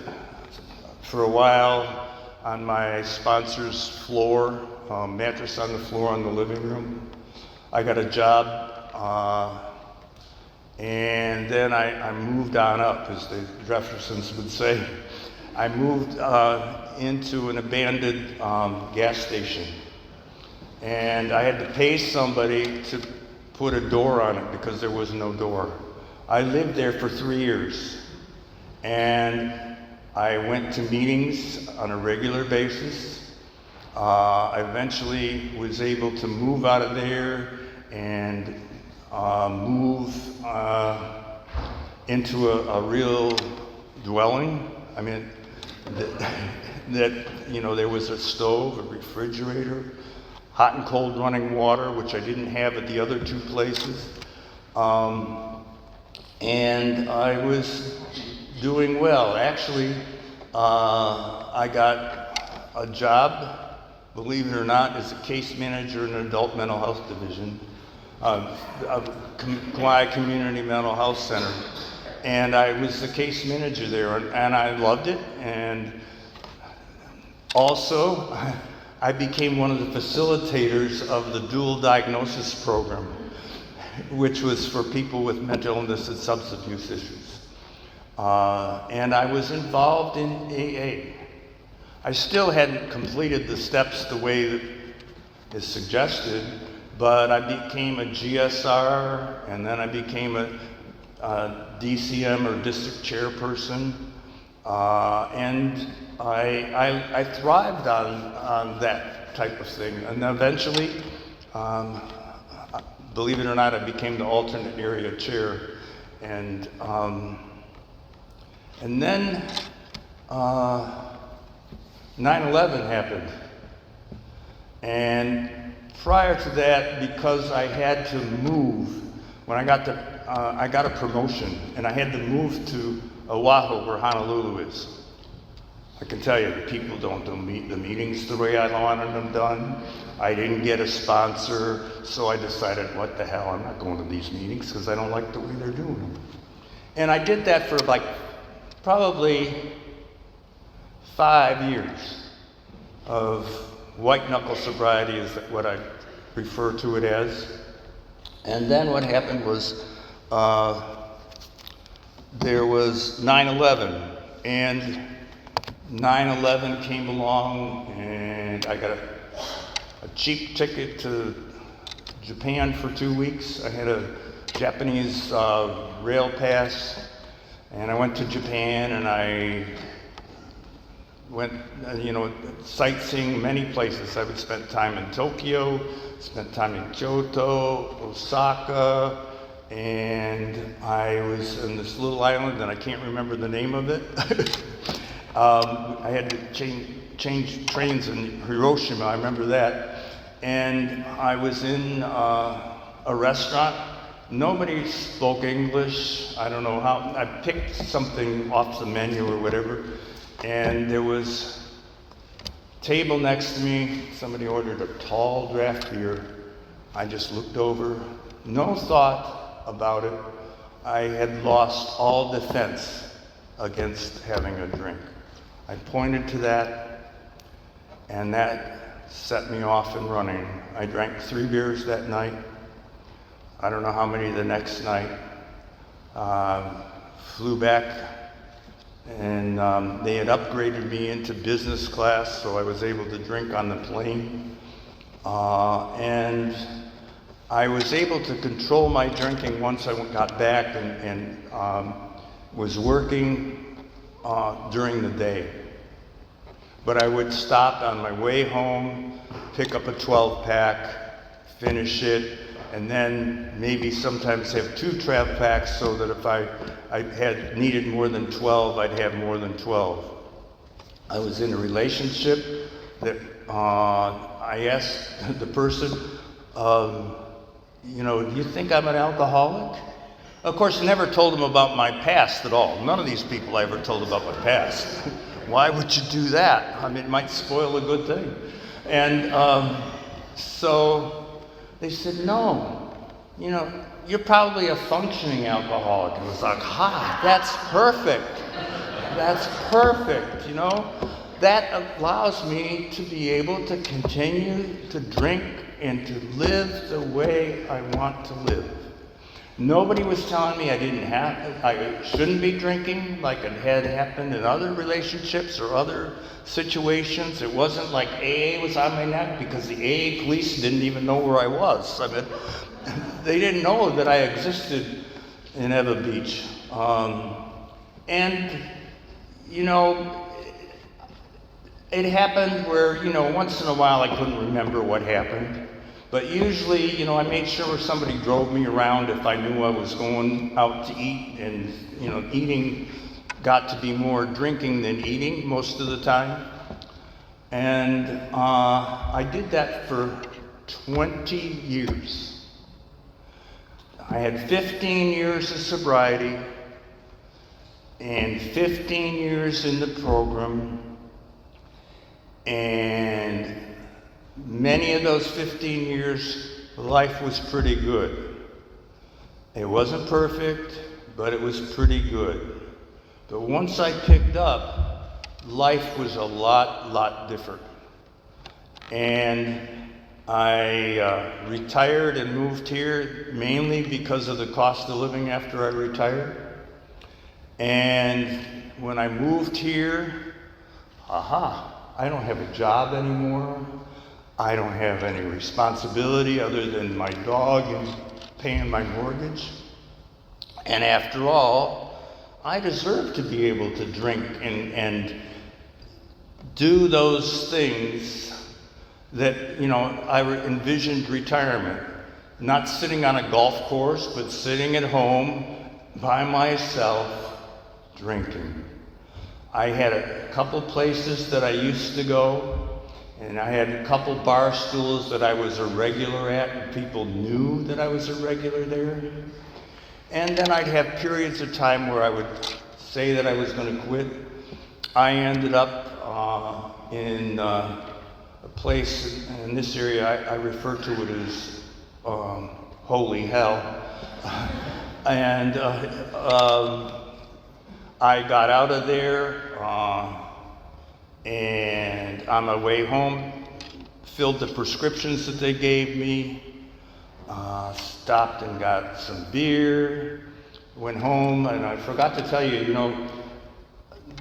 for a while on my sponsor's floor, mattress on the floor in the living room. I got a job, and then I moved on up, as the Jeffersons would say. I moved into an abandoned gas station, and I had to pay somebody to put a door on it because there was no door. I lived there for 3 years, and I went to meetings on a regular basis. I eventually was able to move out of there and move into a real dwelling. I mean, that you know, there was a stove, a refrigerator, hot and cold running water, which I didn't have at the other 2 places. And I was doing well. Actually, I got a job, believe it or not, as a case manager in an adult mental health division of Kauai Community Mental Health Center. And I was the case manager there, and I loved it. And also, I became one of the facilitators of the dual diagnosis program, which was for people with mental illness and substance abuse issues. And I was involved in AA. I still hadn't completed the steps the way that is suggested, but I became a GSR, and then I became a DCM, or district chairperson, and I thrived on that type of thing. And eventually, believe it or not, I became the alternate area chair, and then 9/11 happened, and prior to that, because I had to move, when I got a promotion, and I had to move to Oahu, where Honolulu is. I can tell you, the people don't do the meetings the way I wanted them done. I didn't get a sponsor, so I decided, what the hell, I'm not going to these meetings because I don't like the way they're doing them. And I did that for like probably 5 years of white knuckle sobriety, is what I refer to it as. And then what happened was there was 9/11, and 9/11 came along, and I got a cheap ticket to Japan for 2 weeks. I had a Japanese rail pass, and I went to Japan, and I went, sightseeing many places. I would spend time in Tokyo, spent time in Kyoto, Osaka, and I was in this little island, and I can't remember the name of it. I had to change trains in Hiroshima, I remember that. And I was in a restaurant. Nobody spoke English. I don't know how. I picked something off the menu or whatever, and there was a table next to me. Somebody ordered a tall draft beer. I just looked over, no thought about it. I had lost all defense against having a drink. I pointed to that, and that set me off and running. I drank 3 beers that night. I don't know how many the next night. Flew back, and they had upgraded me into business class, so I was able to drink on the plane. And I was able to control my drinking once I got back and was working during the day. But I would stop on my way home, pick up a 12-pack, finish it, and then maybe sometimes have 2 12 packs, so that if I had needed more than 12, I'd have more than 12. I was in a relationship that I asked the person, do you think I'm an alcoholic? Of course, I never told them about my past at all. None of these people I ever told about my past. Why would you do that? I mean, it might spoil a good thing. And so they said, no, you're probably a functioning alcoholic. And I was like, that's perfect. That's perfect, that allows me to be able to continue to drink and to live the way I want to live. Nobody was telling me I shouldn't be drinking like it had happened in other relationships or other situations. It wasn't like AA was on my neck, because the AA police didn't even know where I was. I mean, they didn't know that I existed in Eva Beach. And, you know, it happened where, you know, once in a while I couldn't remember what happened. But usually, you know, I made sure somebody drove me around if I knew I was going out to eat. And, you know, eating got to be more drinking than eating most of the time. And I did that for 20 years. I had 15 years of sobriety and 15 years in the program. And many of those 15 years, life was pretty good. It wasn't perfect, but it was pretty good. But once I picked up, life was a lot different. And I retired and moved here mainly because of the cost of living after I retired. And when I moved here, I don't have a job anymore. I don't have any responsibility other than my dog and paying my mortgage. And after all, I deserve to be able to drink and do those things that, you know, I envisioned retirement. Not sitting on a golf course, but sitting at home by myself drinking. I had a couple places that I used to go, and I had a couple bar stools that I was a regular at, and people knew that I was a regular there. And then I'd have periods of time where I would say that I was going to quit. I ended up in a place in this area, I refer to it as holy hell. And I got out of there, and on my way home, filled the prescriptions that they gave me, stopped and got some beer, went home, and I forgot to tell you, you know,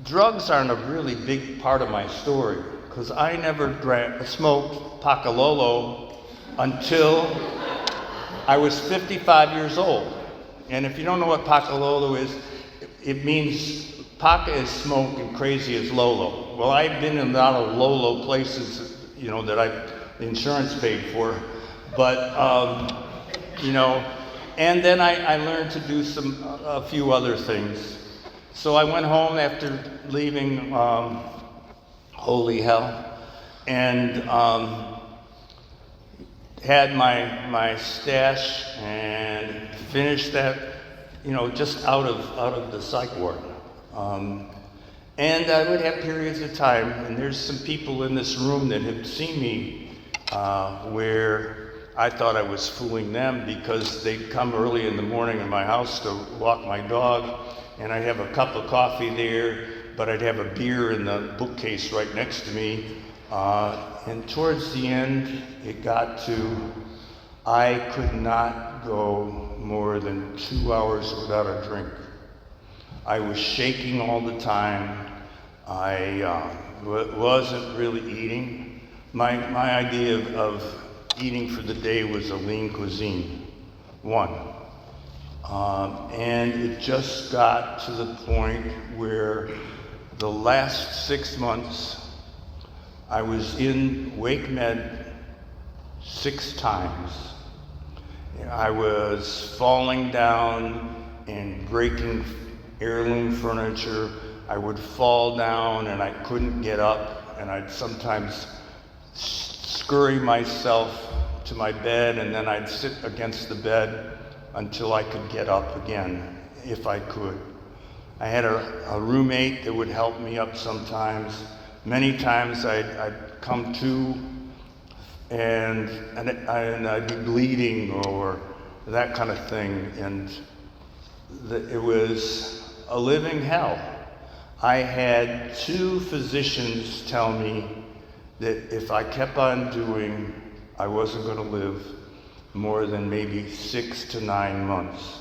drugs aren't a really big part of my story, because I never smoked Pakalolo until I was 55 years old. And if you don't know what Pakalolo is, it means Paca is smoke and crazy is Lolo. Well, I've been in a lot of Lolo places, you know, that the insurance paid for. But, you know, and then I learned to do a few other things. So I went home after leaving holy hell, and had my stash and finished that, you know, just out of the psych ward. And I would have periods of time, and there's some people in this room that have seen me where I thought I was fooling them, because they'd come early in the morning in my house to walk my dog, and I'd have a cup of coffee there, but I'd have a beer in the bookcase right next to me. And towards the end, it got to, I could not go more than 2 hours without a drink. I was shaking all the time. I wasn't really eating. My idea of eating for the day was a lean cuisine, one. And it just got to the point where the last 6 months, I was in Wake Med 6 times. I was falling down and breaking heirloom furniture. I would fall down and I couldn't get up, and I'd sometimes scurry myself to my bed, and then I'd sit against the bed until I could get up again, if I could. I had a roommate that would help me up sometimes. Many times I'd come to and I'd be bleeding or that kind of thing, and it was a living hell. I had 2 physicians tell me that if I kept on doing, I wasn't going to live more than maybe 6 to 9 months.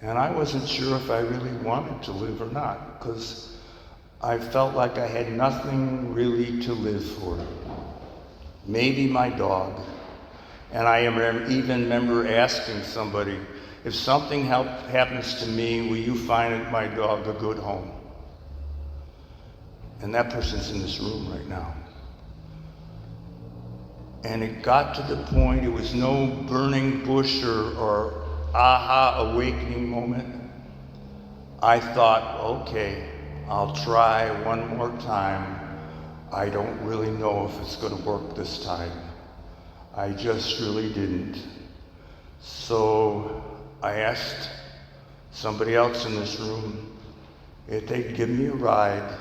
And I wasn't sure if I really wanted to live or not, because I felt like I had nothing really to live for. Maybe my dog. And I even remember asking somebody, if something happens to me, will you find my dog a good home? And that person's in this room right now. And it got to the point, it was no burning bush or aha awakening moment. I thought, okay, I'll try one more time. I don't really know if it's going to work this time. I just really didn't. So I asked somebody else in this room if they'd give me a ride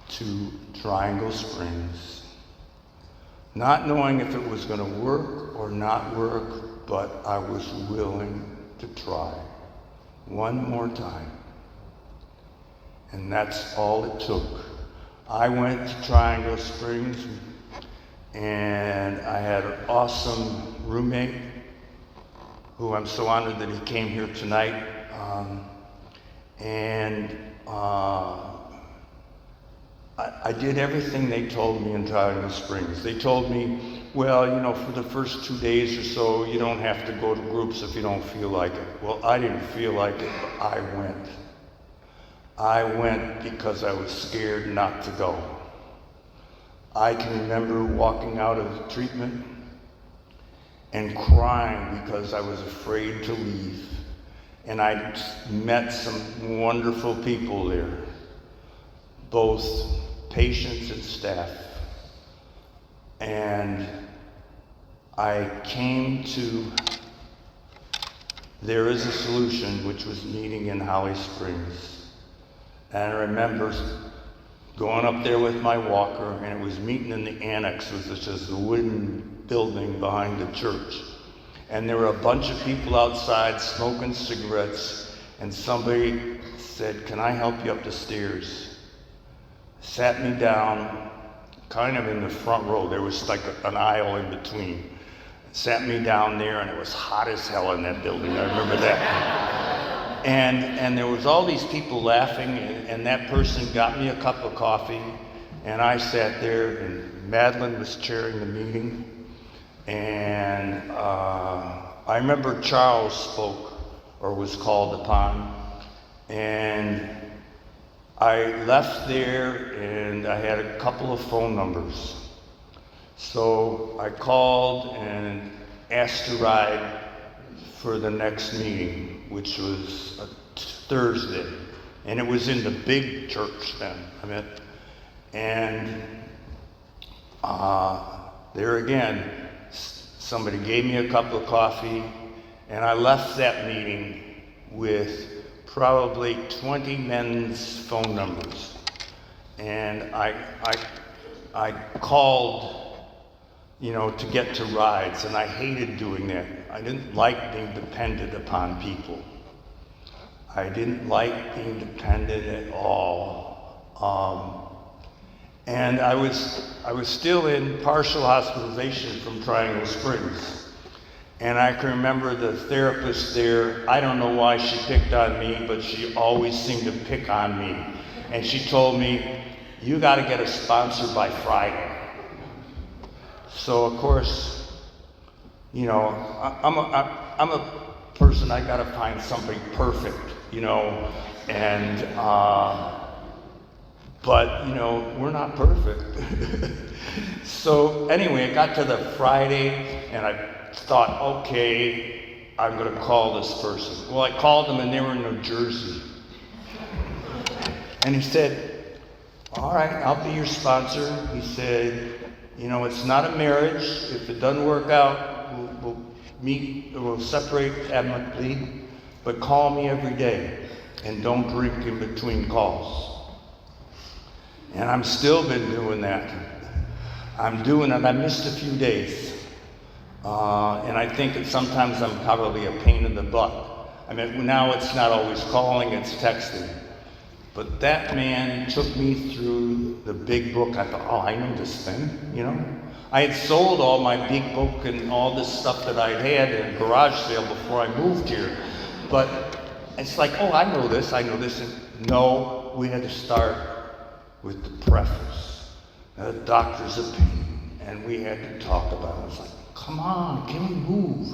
to Triangle Springs. Not knowing if it was going to work or not work, but I was willing to try one more time. And that's all it took. I went to Triangle Springs, and I had an awesome roommate who I'm so honored that he came here tonight. I did everything they told me in Triangle Springs. They told me, well, you know, for the first 2 days or so, you don't have to go to groups if you don't feel like it. Well, I didn't feel like it, but I went. I went because I was scared not to go. I can remember walking out of treatment and crying because I was afraid to leave. And I met some wonderful people there, both patients and staff. And I came to, there is a solution, which was meeting in Holly Springs. And I remember going up there with my walker, and it was meeting in the annex, which is just a wooden building behind the church. And there were a bunch of people outside smoking cigarettes, and somebody said, "Can I help you up the stairs?" Sat me down, kind of in the front row. There was like an aisle in between. Sat me down there, and it was hot as hell in that building. I remember that. And there was all these people laughing, and that person got me a cup of coffee, and I sat there, and Madeline was chairing the meeting. And I remember Charles spoke, or was called upon, and I left there, and I had a couple of phone numbers. So I called and asked to ride for the next meeting, which was a Thursday. And it was in the big church then, and there again, somebody gave me a cup of coffee, and I left that meeting with probably 20 men's phone numbers. And I called, you know, to get to rides, and I hated doing that. I didn't like being dependent upon people. I didn't like being dependent at all. And I was still in partial hospitalization from Triangle Springs. And I can remember the therapist there, I don't know why she picked on me, but she always seemed to pick on me. And she told me, "You got to get a sponsor by Friday." So of course, you know, I'm a person, I got to find somebody perfect, you know, and but, you know, we're not perfect. So anyway, I got to the Friday, and I thought, okay, I'm going to call this person. Well, I called them, and they were in New Jersey. And he said, "All right, I'll be your sponsor." He said, "You know, it's not a marriage. If it doesn't work out, we'll separate amicably, but call me every day, and don't drink in between calls." And I'm still been doing that. I'm doing it. I missed a few days. And I think that sometimes I'm probably a pain in the butt. I mean, now it's not always calling, it's texting. But that man took me through the big book. I thought, oh, I know this thing, you know. I had sold all my big book and all this stuff that I'd had in a garage sale before I moved here. But it's like, oh, I know this. And no, we had to start with the preface, the doctor's opinion, and we had to talk about it. I was like, come on, can we move?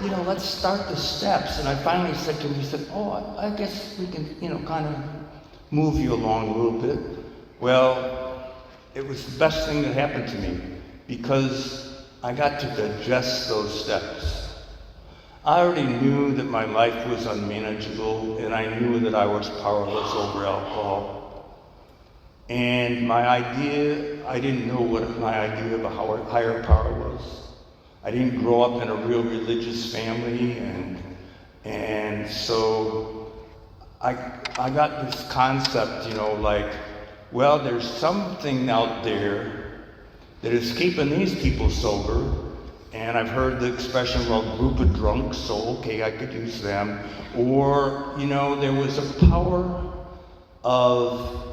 You know, let's start the steps. And I finally said to him, he said, oh, I guess we can, you know, kind of move you along a little bit. Well, it was the best thing that happened to me because I got to digest those steps. I already knew that my life was unmanageable, and I knew that I was powerless over alcohol. And I didn't know what my idea of a higher power was. I didn't grow up in a real religious family, and so I got this concept, you know, like, well, there's something out there that is keeping these people sober. And I've heard the expression, well, group of drunks, so okay, I could use them. Or, you know, there was a power of,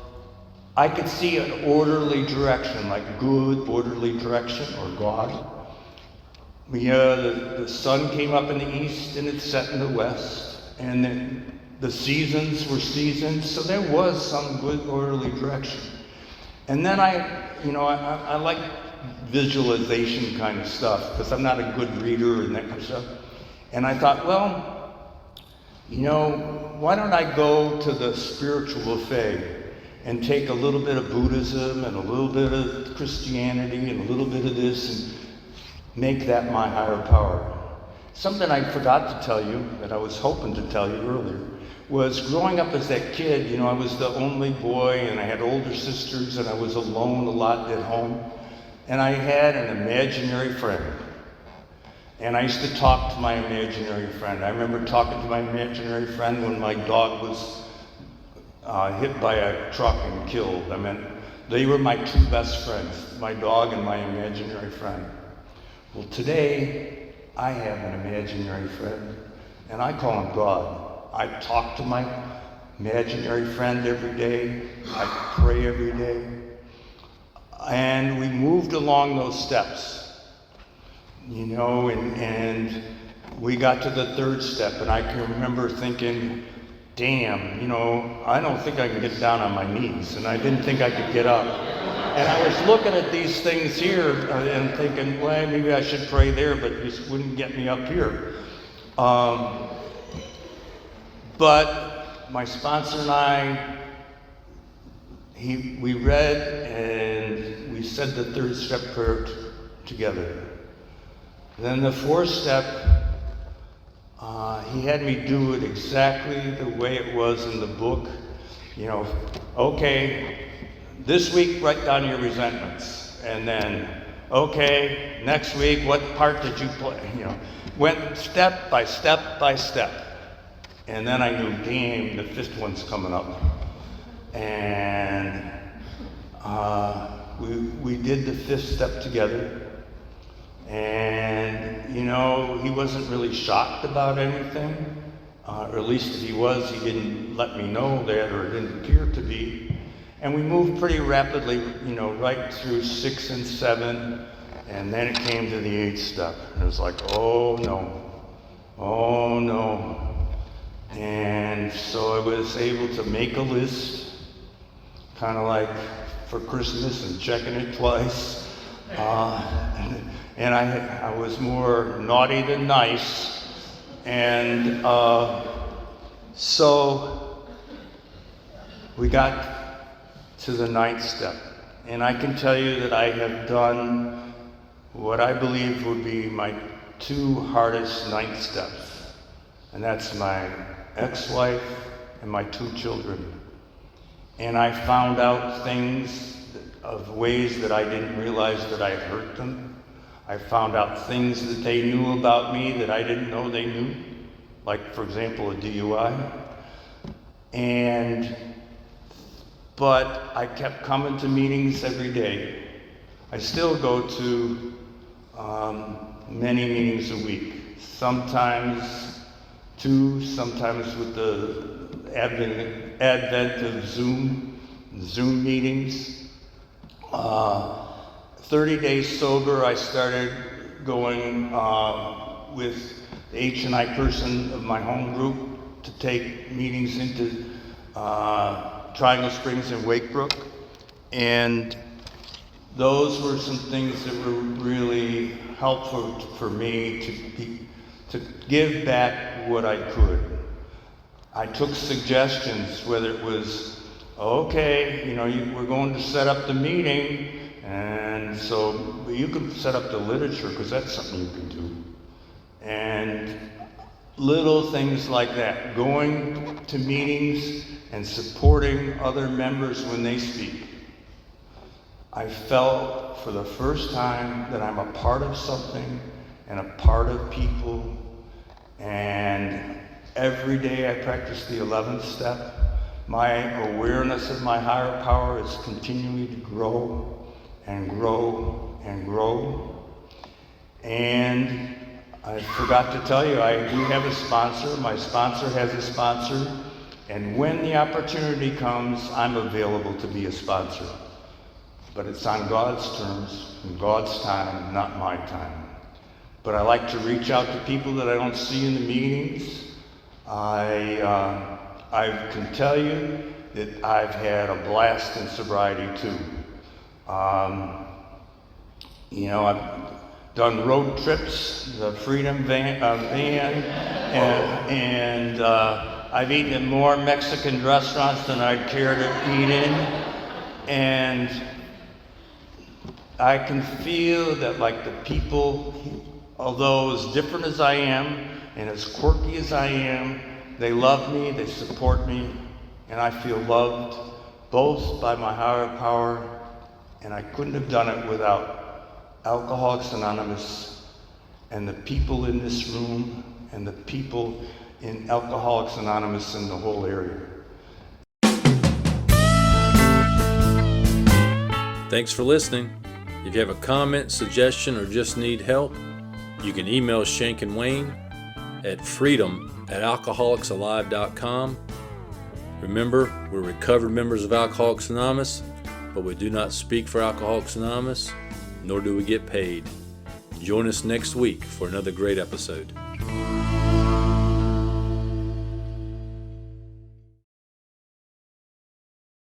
I could see an orderly direction, like good orderly direction, or God. The sun came up in the east and it set in the west. And then the seasons were seasons, so there was some good orderly direction. And then I like visualization kind of stuff, because I'm not a good reader and that kind of stuff. And I thought, well, you know, why don't I go to the spiritual buffet and take a little bit of Buddhism and a little bit of Christianity and a little bit of this and make that my higher power. Something I forgot to tell you that I was hoping to tell you earlier was growing up as that kid, you know, I was the only boy and I had older sisters and I was alone a lot at home. And I had an imaginary friend. And I used to talk to my imaginary friend. I remember talking to my imaginary friend when my dog was hit by a truck and killed. I mean, they were my two best friends, my dog and my imaginary friend. Well, today, I have an imaginary friend, and I call him God. I talk to my imaginary friend every day. I pray every day. And we moved along those steps, you know, and we got to the third step, and I can remember thinking, damn, you know, I don't think I can get down on my knees, and I didn't think I could get up. And I was looking at these things here and thinking, well, maybe I should pray there, but this wouldn't get me up here. But my sponsor and I, we read and we said the third step prayer together. Then the fourth step, he had me do it exactly the way it was in the book. You know, okay, this week write down your resentments. And then, okay, next week, what part did you play? You know, went step by step by step. And then I knew, damn, the fifth one's coming up. And we did the fifth step together. And, you know, he wasn't really shocked about anything. Or at least if he was, he didn't let me know that, or it didn't appear to be. And we moved pretty rapidly, you know, right through 6 and 7. And then it came to the 8th step. And it was like, oh no. And so I was able to make a list, kind of like for Christmas and checking it twice. And I was more naughty than nice. And so we got to the 9th step. And I can tell you that I have done what I believe would be my 2 hardest 9th steps. And that's my ex-wife and my 2 children. And I found out things of ways that I didn't realize that I had hurt them. I found out things that they knew about me that I didn't know they knew. Like, for example, a DUI. But I kept coming to meetings every day. I still go to many meetings a week. Sometimes 2, sometimes with the advent of Zoom meetings. 30 days sober, I started going with the H&I person of my home group to take meetings into Triangle Springs and Wakebrook. And those were some things that were really helpful for me to give back what I could. I took suggestions, whether it was, okay, we're going to set up the meeting, and so you can set up the literature, because that's something you can do. And little things like that, going to meetings and supporting other members when they speak. I felt for the first time that I'm a part of something and a part of people, and every day I practice the 11th step. My awareness of my higher power is continuing to grow and grow and grow. And I forgot to tell you, I do have a sponsor. My sponsor has a sponsor. And when the opportunity comes, I'm available to be a sponsor. But it's on God's terms, and God's time, not my time. But I like to reach out to people that I don't see in the meetings. I can tell you that I've had a blast in sobriety too. I've done road trips, the Freedom van, and I've eaten at more Mexican restaurants than I'd care to eat in. And I can feel that, like, the people, although as different as I am and as quirky as I am, they love me, they support me, and I feel loved both by my higher power, and I couldn't have done it without Alcoholics Anonymous and the people in this room and the people in Alcoholics Anonymous in the whole area. Thanks for listening. If you have a comment, suggestion, or just need help, you can email Shank and Wayne at freedom@alcoholicsalive.com. Remember, we're recovered members of Alcoholics Anonymous, but we do not speak for Alcoholics Anonymous, nor do we get paid. Join us next week for another great episode.